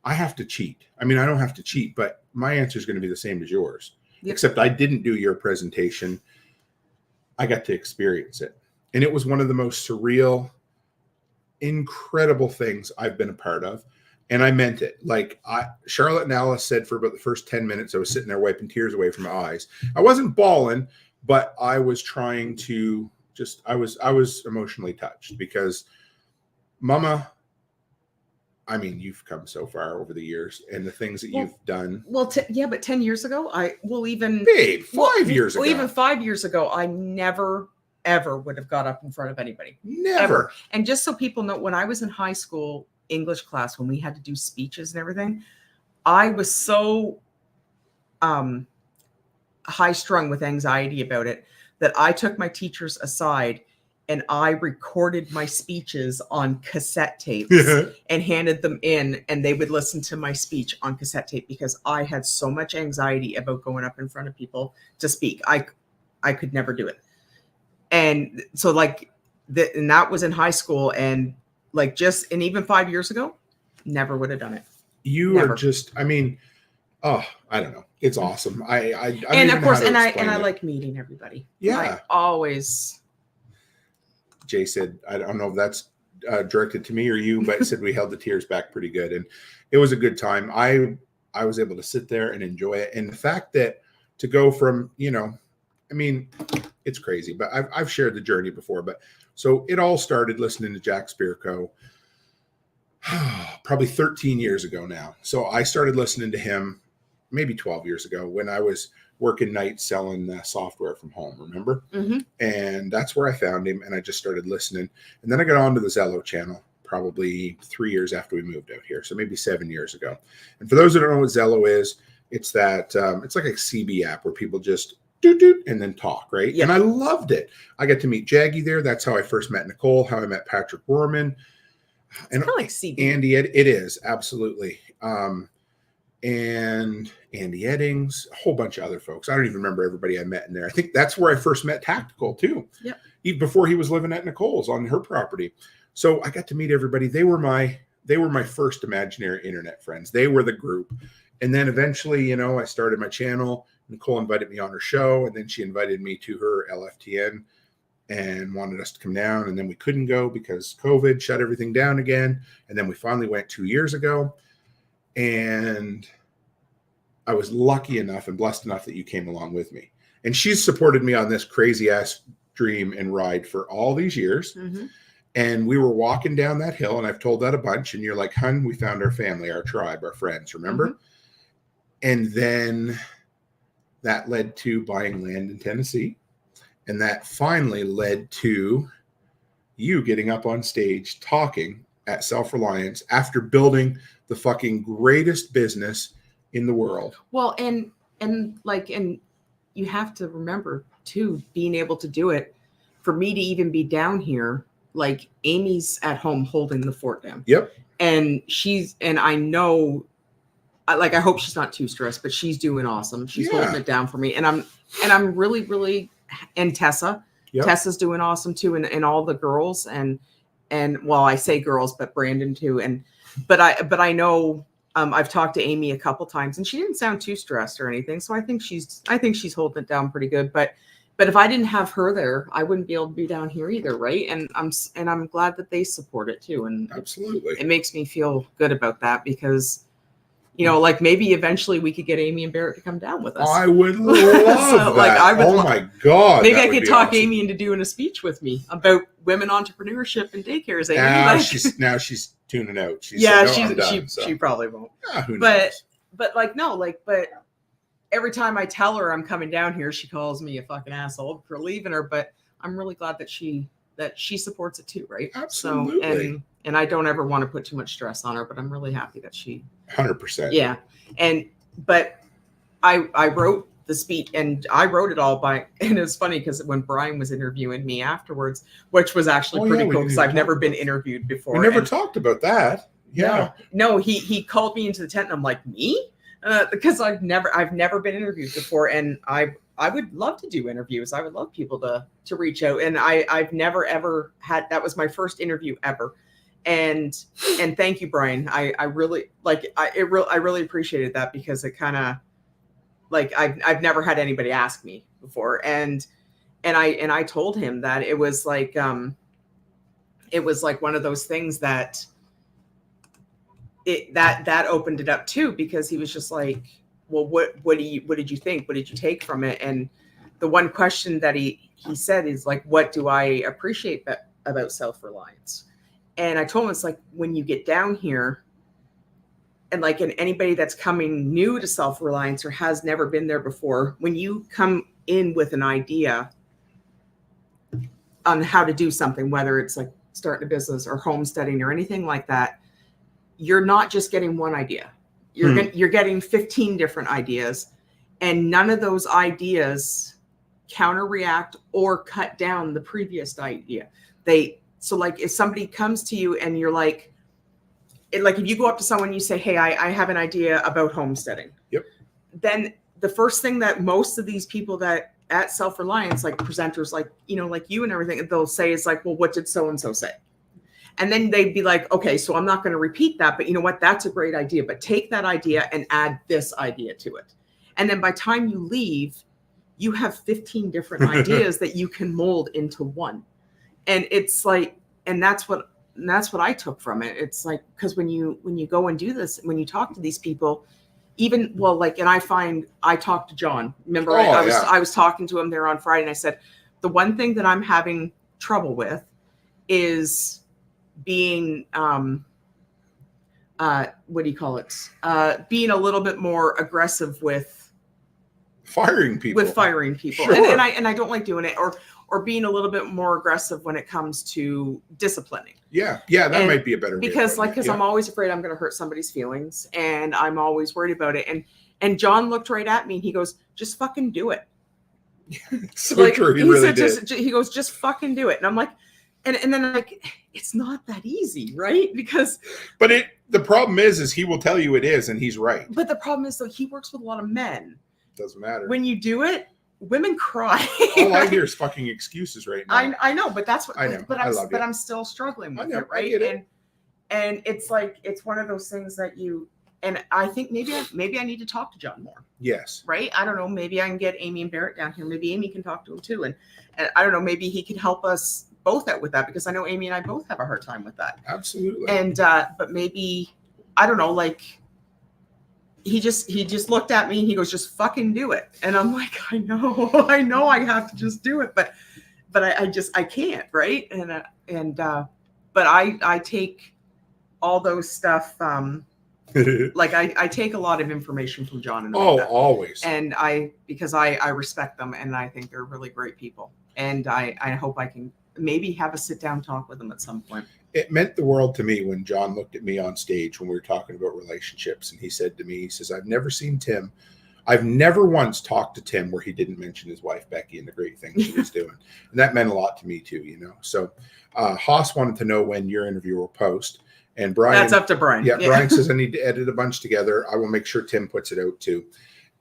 I have to cheat. I mean, I don't have to cheat, but my answer is going to be the same as yours. Yep. Except I didn't do your presentation. I got to experience it. And it was one of the most surreal, incredible things I've been a part of. And I meant it. Like Charlotte and Alice said, for about the first 10 minutes, I was sitting there wiping tears away from my eyes. I wasn't bawling, but I was trying to I was emotionally touched, because Mama, I mean, you've come so far over the years, and the things that you've done. Well, but 10 years ago, even 5 years ago. Even 5 years ago, I never, ever would have got up in front of anybody. Never. Ever. And just so people know, when I was in high school English class, when we had to do speeches and everything, I was so high strung with anxiety about it that I took my teachers aside and I recorded my speeches on cassette tapes and handed them in, and they would listen to my speech on cassette tape, because I had so much anxiety about going up in front of people to speak. I could never do it. And so and that was in high school, and even 5 years ago, never would have done it. You are just, I mean, I don't know. It's awesome. And of course, and I like meeting everybody. Yeah. I always. Jay said, I don't know if that's directed to me or you, but said we held the tears back pretty good. And it was a good time. I was able to sit there and enjoy it. And the fact that to go from, I mean, it's crazy, but I've shared the journey before. But so it all started listening to Jack Spirko probably 13 years ago now. So I started listening to him maybe 12 years ago when I was working nights selling software from home, remember? Mm-hmm. And that's where I found him, and I just started listening. And then I got onto the Zello channel probably 3 years after we moved out here, so maybe 7 years ago. And for those that don't know what Zello is, it's that it's like a CB app where people just do and then talk, right? Yeah. And I loved it. I got to meet Jaggy there. That's how I first met Nicole, how I met Patrick Worman. And kind of like CB. Andy, it is, absolutely. And Andy Eddings, a whole bunch of other folks. I don't even remember everybody I met in there. I think that's where I first met Tactical too. Yep. Even before he was living at Nicole's on her property. So I got to meet everybody. They were my first imaginary internet friends. They were the group. And then eventually, I started my channel. Nicole invited me on her show, and then she invited me to her LFTN and wanted us to come down. And then we couldn't go because COVID shut everything down again. And then we finally went 2 years ago. And I was lucky enough and blessed enough that you came along with me. And she's supported me on this crazy ass dream and ride for all these years. Mm-hmm. And we were walking down that hill, and I've told that a bunch, and you're like, hun, we found our family, our tribe, our friends, remember? Mm-hmm. And then that led to buying land in Tennessee. And that finally led to you getting up on stage talking at Self-Reliance after building the fucking greatest business in the world. Well, and you have to remember too, being able to do it, for me to even be down here, like Amy's at home holding the fort down. Yep. And I know, like, I hope she's not too stressed, but she's doing awesome. She's holding it down for me. And I'm really, really, and Tessa's doing awesome too. And all the girls and well, I say girls, but Brandon too. But I know, I've talked to Amy a couple times, and she didn't sound too stressed or anything. So I think she's holding it down pretty good. But if I didn't have her there, I wouldn't be able to be down here either, right? And I'm glad that they support it too. And absolutely, it makes me feel good about that, because, you know, like, maybe eventually we could get Amy and Barrett to come down with us. I would love that. Like, oh my God! Maybe I could talk Amy into doing a speech with me about women entrepreneurship and daycares. Now she's tuning out. She probably won't. Who knows? But every time I tell her I'm coming down here, she calls me a fucking asshole for leaving her. But I'm really glad that she supports it too, right? Absolutely. So, and I don't ever want to put too much stress on her, but I'm really happy that she 100%. Yeah. But I wrote the speech, and I wrote it all and it's funny because when Brian was interviewing me afterwards, which was actually pretty cool, because I've never been interviewed before. We never talked about that. Yeah. No, he called me into the tent, and I'm like, me? Because I've never been interviewed before, and I would love to do interviews. I would love people to reach out, and I've never ever had. That was my first interview ever, and thank you, Brian. I really I really appreciated that, because it kind of, like, I've never had anybody ask me before, and I told him that it was like one of those things that. That opened it up too, because he was just like, well, what did you think? What did you take from it? And the one question that he said is like, what do I appreciate about Self-Reliance? And I told him, it's like, when you get down here, and anybody that's coming new to Self-Reliance or has never been there before, when you come in with an idea on how to do something, whether it's like starting a business or homesteading or anything like that, you're not just getting one idea. You're getting 15 different ideas, and none of those ideas counter-react or cut down the previous idea. So like, if somebody comes to you and you're like, if you go up to someone, you say, hey, I have an idea about homesteading. Yep. Then the first thing that most of these people that at Self-Reliance, like presenters, like, you know, like you and everything, they'll say is like, well, what did so-and-so say? And then they'd be like, okay, so I'm not going to repeat that, but you know what? That's a great idea. But take that idea and add this idea to it. And then by the time you leave, you have 15 different ideas that you can mold into one. And it's like, and that's what I took from it. It's like, because when you go and do this, when you talk to these people, even, well, like, and I talked to John. Remember, I was talking to him there on Friday, and I said, the one thing that I'm having trouble with is being what do you call it, being a little bit more aggressive with firing people Sure. and I don't like doing it, or being a little bit more aggressive when it comes to disciplining. That might be a better way, because I'm always afraid I'm going to hurt somebody's feelings, and I'm always worried about it. And John looked right at me, and he goes, just fucking do it. So true. He really did. He goes, just fucking do it. And I'm like, and then like, it's not that easy, right? Because the problem is he will tell you it is, and he's right. But the problem is, though, he works with a lot of men. Doesn't matter. When you do it, women cry. All I hear is fucking excuses right now. I know, but that's what I know. But I'm still struggling with it, right? I get it. And it's like, it's one of those things that and I think maybe I need to talk to John more. Yes. Right? I don't know. Maybe I can get Amy and Barrett down here. Maybe Amy can talk to him too. And I don't know, maybe he can help us both out with that, because I know Amy and I both have a hard time with that. Absolutely. And but maybe, I don't know, like, he just looked at me and he goes, just fucking do it. And I'm like, I know I have to just do it, but I can't, right? And but I take all those stuff. Like I take a lot of information from John and Amanda. Always. And because I respect them, and I think they're really great people. And I hope I can maybe have a sit down talk with them at some point. It meant the world to me when John looked at me on stage when we were talking about relationships, and he said to me, he says, I've never seen Tim. I've never once talked to Tim where he didn't mention his wife, Becky, and the great things she was doing. And that meant a lot to me too, you know? So Haas wanted to know when your interview will post. And Brian, that's up to Brian. Yeah, Brian says I need to edit a bunch together. I will make sure Tim puts it out too.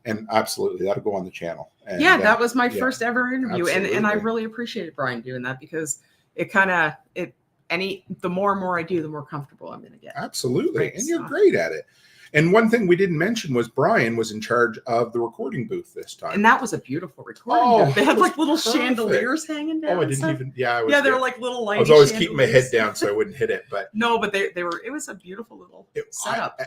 And absolutely, that'll go on the channel. And, that was my first ever interview. And I really appreciated Brian doing that, because it kind of, the more and more I do, the more comfortable I'm going to get. Absolutely. Right? And you're great at it. And one thing we didn't mention was Brian was in charge of the recording booth this time. And that was a beautiful recording booth. They had like little chandeliers hanging down. Oh, I didn't even, they were like little lights. I was always keeping my head down so I wouldn't hit it. But no, but it was a beautiful little setup.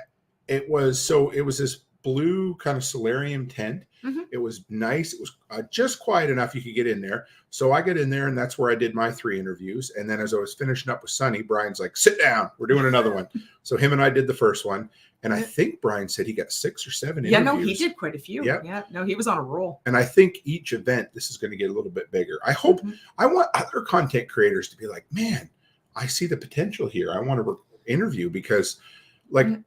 It was this blue kind of solarium tent. Mm-hmm. It was nice. It was just quiet enough you could get in there. So I got in there, and that's where I did my 3 interviews. And then as I was finishing up with Sonny, Brian's like, sit down. We're doing another one. So him and I did the first one. And I think Brian said he got 6 or 7 interviews. Yeah, no, he did quite a few. Yeah, no, he was on a roll. And I think each event, this is going to get a little bit bigger. I hope, I want other content creators to be like, man, I see the potential here. I want to interview, because that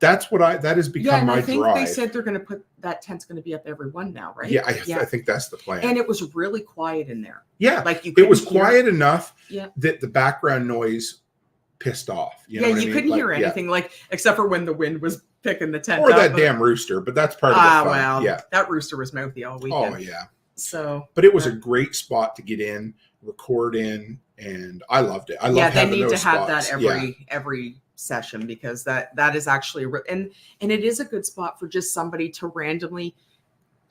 has become my drive. I think they said they're going to put, that tent's going to be up every one now, right? Yeah, I think that's the plan. And it was really quiet in there. Yeah, like it was quiet enough that the background noise pissed off. You know what I mean? Couldn't hear anything, except for when the wind was picking the tent or up. that damn rooster, but that's part of the fun. Well, that rooster was mouthy all weekend. Oh yeah. So, but it was a great spot to get in, record in, and I loved it. I love having those spots. They need to have that every session, because that is actually and it is a good spot for just somebody to randomly,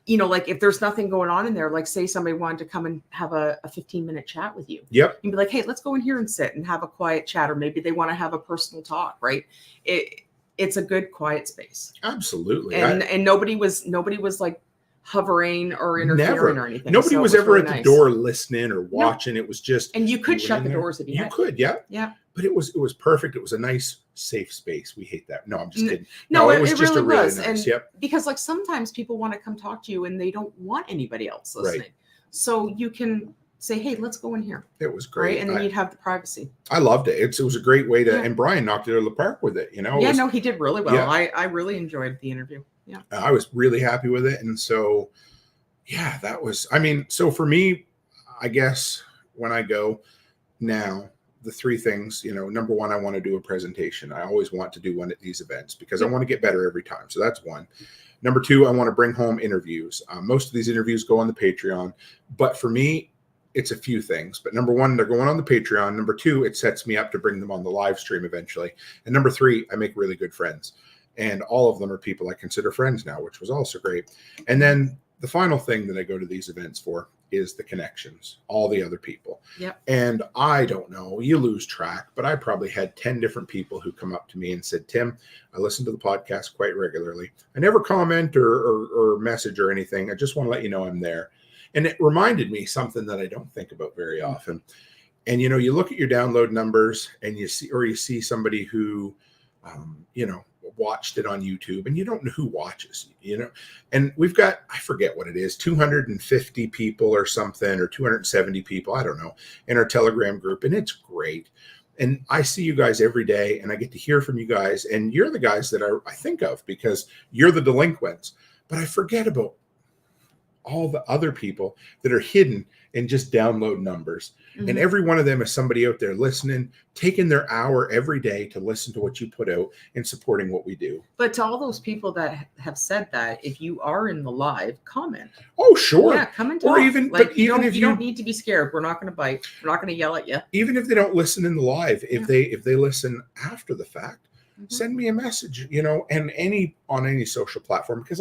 like if there's nothing going on in there, like say somebody wanted to come and have a 15-minute chat with you. Yep. You'd be like, hey, let's go in here and sit and have a quiet chat, or maybe they want to have a personal talk, right? It's a good quiet space. Absolutely. And nobody was like hovering or interfering or anything. Nobody was ever really at the door listening or watching. No. It was just, and you could shut the doors if you had. You could, yeah. Yeah. But it was perfect. It was a nice, safe space. We hate that. No, I'm just kidding. No, it was just really nice. And because sometimes people want to come talk to you and they don't want anybody else listening. Right. So you can say, hey, let's go in here. It was great. Right? And then you'd have the privacy. I loved it. It was a great way to, and Brian knocked it out of the park with it. Yeah, he did really well. Yeah. I really enjoyed the interview. Yeah. I was really happy with it. And so, that was, so for me, I guess when I go now, the 3 things, number 1, I want to do a presentation. I always want to do one at these events because I want to get better every time. So that's 1. Number 2, I want to bring home interviews. Most of these interviews go on the Patreon, but for me, it's a few things. But number 1, they're going on the Patreon. Number 2, it sets me up to bring them on the live stream eventually. And number 3, I make really good friends. And all of them are people I consider friends now, which was also great. And then the final thing that I go to these events for is the connections, all the other people. Yep. And I don't know, you lose track, but I probably had 10 different people who come up to me and said, Tim, I listen to the podcast quite regularly. I never comment or message or anything. I just want to let you know I'm there. And it reminded me something that I don't think about very often. And, you look at your download numbers and you see somebody who, watched it on YouTube, and you don't know who watches, and we've got, I forget what it is, 250 people or something, or 270 people, I don't know, in our Telegram group. And it's great. And I see you guys every day, and I get to hear from you guys, and you're the guys that I think of because you're the delinquents, but I forget about all the other people that are hidden and just download numbers. Mm-hmm. And every one of them is somebody out there listening, taking their hour every day to listen to what you put out and supporting what we do. But to all those people that have said that, if you are in the live, comment. Oh, sure. Yeah, come and talk. Or even, but even if you don't need to be scared, we're not going to bite. We're not going to yell at you. Even if they don't listen in the live, if they listen after the fact, send me a message, and on any social platform, because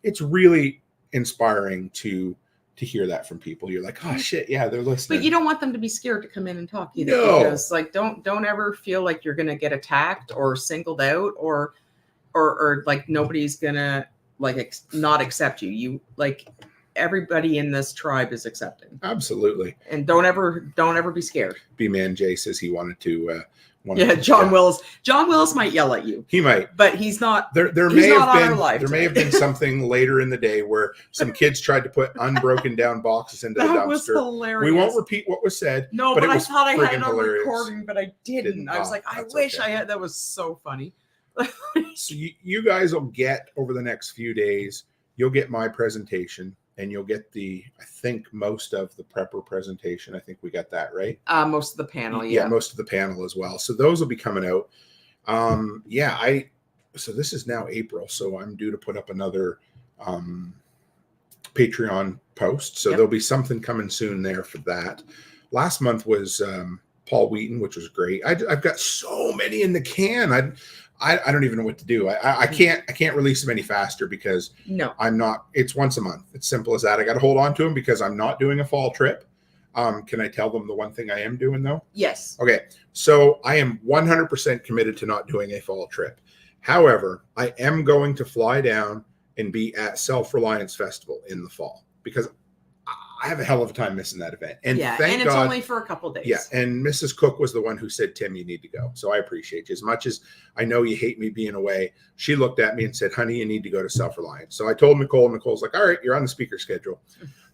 it's really inspiring to hear that from people. You're like, oh shit, yeah, they're listening. But you don't want them to be scared to come in and talk either. No. Because don't ever feel like you're gonna get attacked or singled out or like nobody's gonna not accept you. You everybody in this tribe is accepted. Absolutely. And don't ever be scared. B-Man Jay says he wanted to John Willis. John Willis might yell at you. He might, but he's not. There may have been something later in the day where some kids tried to put unbroken down boxes into the dumpster. That was hilarious. We won't repeat what was said. No, but I thought I had it on recording, but I didn't. I was like, I wish I had. That was so funny. So you guys will get over the next few days. You'll get my presentation. And you'll get I think most of the prepper presentation. I think we got that right. Most of the panel, yeah. Most of the panel as well. So those will be coming out. So this is now April. So I'm due to put up another Patreon post. So there'll be something coming soon there for that. Last month was Paul Wheaton, which was great. I've got so many in the can. I don't even know what to do. I can't release them any faster because I'm not. It's once a month. It's simple as that. I got to hold on to them because I'm not doing a fall trip. Can I tell them the one thing I am doing though? Yes. Okay. So I am 100% committed to not doing a fall trip. However, I am going to fly down and be at Reliance Festival in the fall because I have a hell of a time missing that event. And thank it's God, only for a couple days. Yeah, and Mrs. Cook was the one who said, Tim, you need to go. So I appreciate you. As much as I know you hate me being away, she looked at me and said, honey, you need to go to Reliance. So I told Nicole, and Nicole's like, all right, you're on the speaker schedule.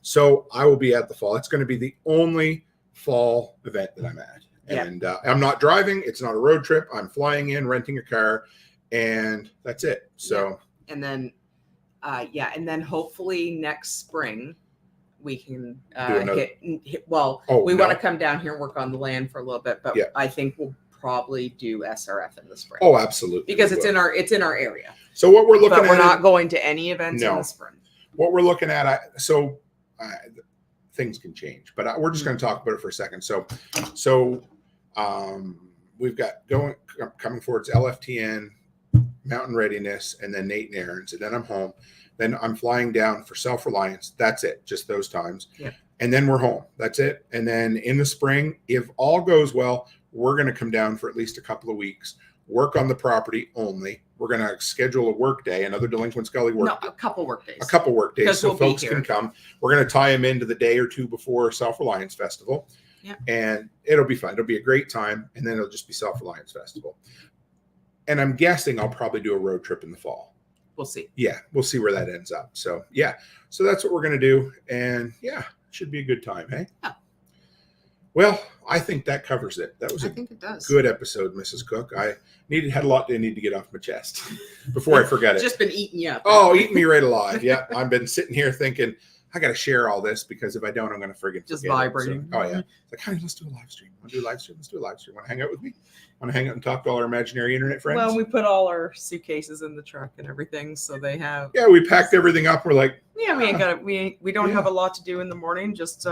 So I will be at the fall. It's going to be the only fall event that I'm at. And I'm not driving. It's not a road trip. I'm flying in, renting a car, and that's it. So and then hopefully next spring we can we want to come down here and work on the land for a little bit, but I think we'll probably do SRF in the spring. Oh, absolutely. Because it's in our area. So what we're looking at, we're not going to any events in the spring. What we're looking at, things can change, but we're just going to talk about it for a second. So we've got coming forward, it's LFTN, Mountain Readiness, and then Nate and Aaron's, and then I'm home. Then I'm flying down for Reliance. That's it, just those times. Yep. And then we're home. That's it. And then in the spring, if all goes well, we're going to come down for at least a couple of weeks, work on the property only. We're going to schedule a work day, another Delinquent Scully work day. A couple work days. A couple work days so folks can come. We're going to tie them into the day or two before Reliance Festival. Yep. And it'll be fun. It'll be a great time. And then it'll just be Reliance Festival. And I'm guessing I'll probably do a road trip in the fall. We'll see. Yeah, we'll see where that ends up. So, so that's what we're going to do. And it should be a good time, hey? Yeah. Well, I think that covers it. That was good episode, Mrs. Cook. I had a lot to need to get off my chest before I forget it. Just been eating you up. Oh, eating me right alive. Yeah, I've been sitting here thinking, I got to share all this because if I don't, I'm going to friggin' just vibrating. So, it's like, honey, let's do a live stream. Want to do a live stream? Let's do a live stream. Want to hang out with me? Want to hang out and talk to all our imaginary internet friends? Well, we put all our suitcases in the truck and everything, so they have. Yeah, we packed everything up. We're like, we ain't got it. We don't have a lot to do in the morning. Just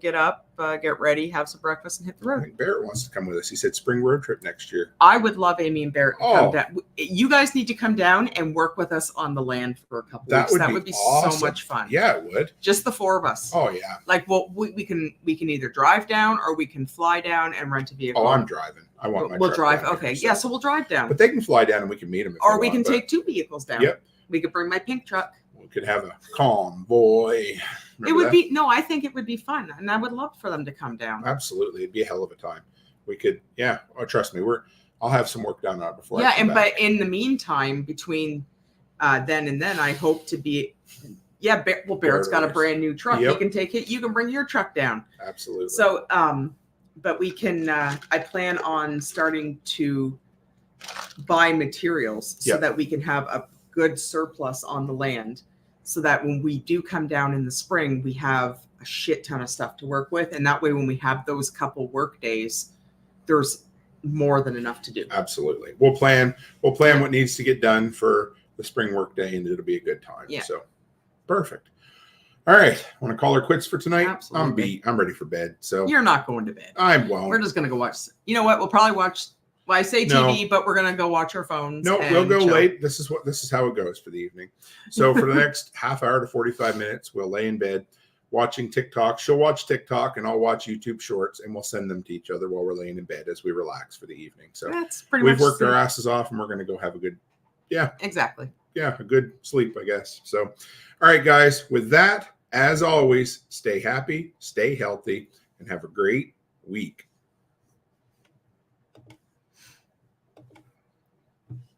get up, get ready, have some breakfast, and hit the road. I think Barrett wants to come with us. He said spring road trip next year. I would love Amy and Barrett to come down. You guys need to come down and work with us on the land for a couple weeks. That would be awesome. So much fun. Yeah, it would. Just the four of us. Oh yeah. Like, well, we can either drive down or we can fly down and rent a vehicle. Oh, I'm driving. I want my. We'll drive. Okay, so we'll drive down. But they can fly down and we can meet them. Or we can take two vehicles down. Yep. We could bring my pink truck. We could have a convoy. I think it would be fun, and I would love for them to come down. Absolutely, it'd be a hell of a time. We could, trust me, I'll have some work done on it before. But in the meantime, between then and then, I hope to be. Yeah, Barrett's got a brand new truck. Yep. He can take it. You can bring your truck down. Absolutely. So, but we can. I plan on starting to buy materials so that we can have a good surplus on the land, so that when we do come down in the spring, we have a shit ton of stuff to work with, and that way, when we have those couple work days, there's more than enough to do. Absolutely. We'll plan what needs to get done for the spring work day, and it'll be a good time. Yeah. So. Perfect. All right. Want to call her quits for tonight? Absolutely. I'm beat. I'm ready for bed. So you're not going to bed. I won't. We're just going to go watch. You know what? We'll probably watch. Well, I say TV, but we're going to go watch our phones. No, we'll go late. This is how it goes for the evening. So for the next half hour to 45 minutes, we'll lay in bed watching TikTok. She'll watch TikTok and I'll watch YouTube shorts, and we'll send them to each other while we're laying in bed as we relax for the evening. So that's pretty much. We've worked our asses off, and we're going to go have a good. Yeah. Exactly. Yeah, a good sleep, I guess. So. All right, guys, with that, as always, stay happy, stay healthy, and have a great week.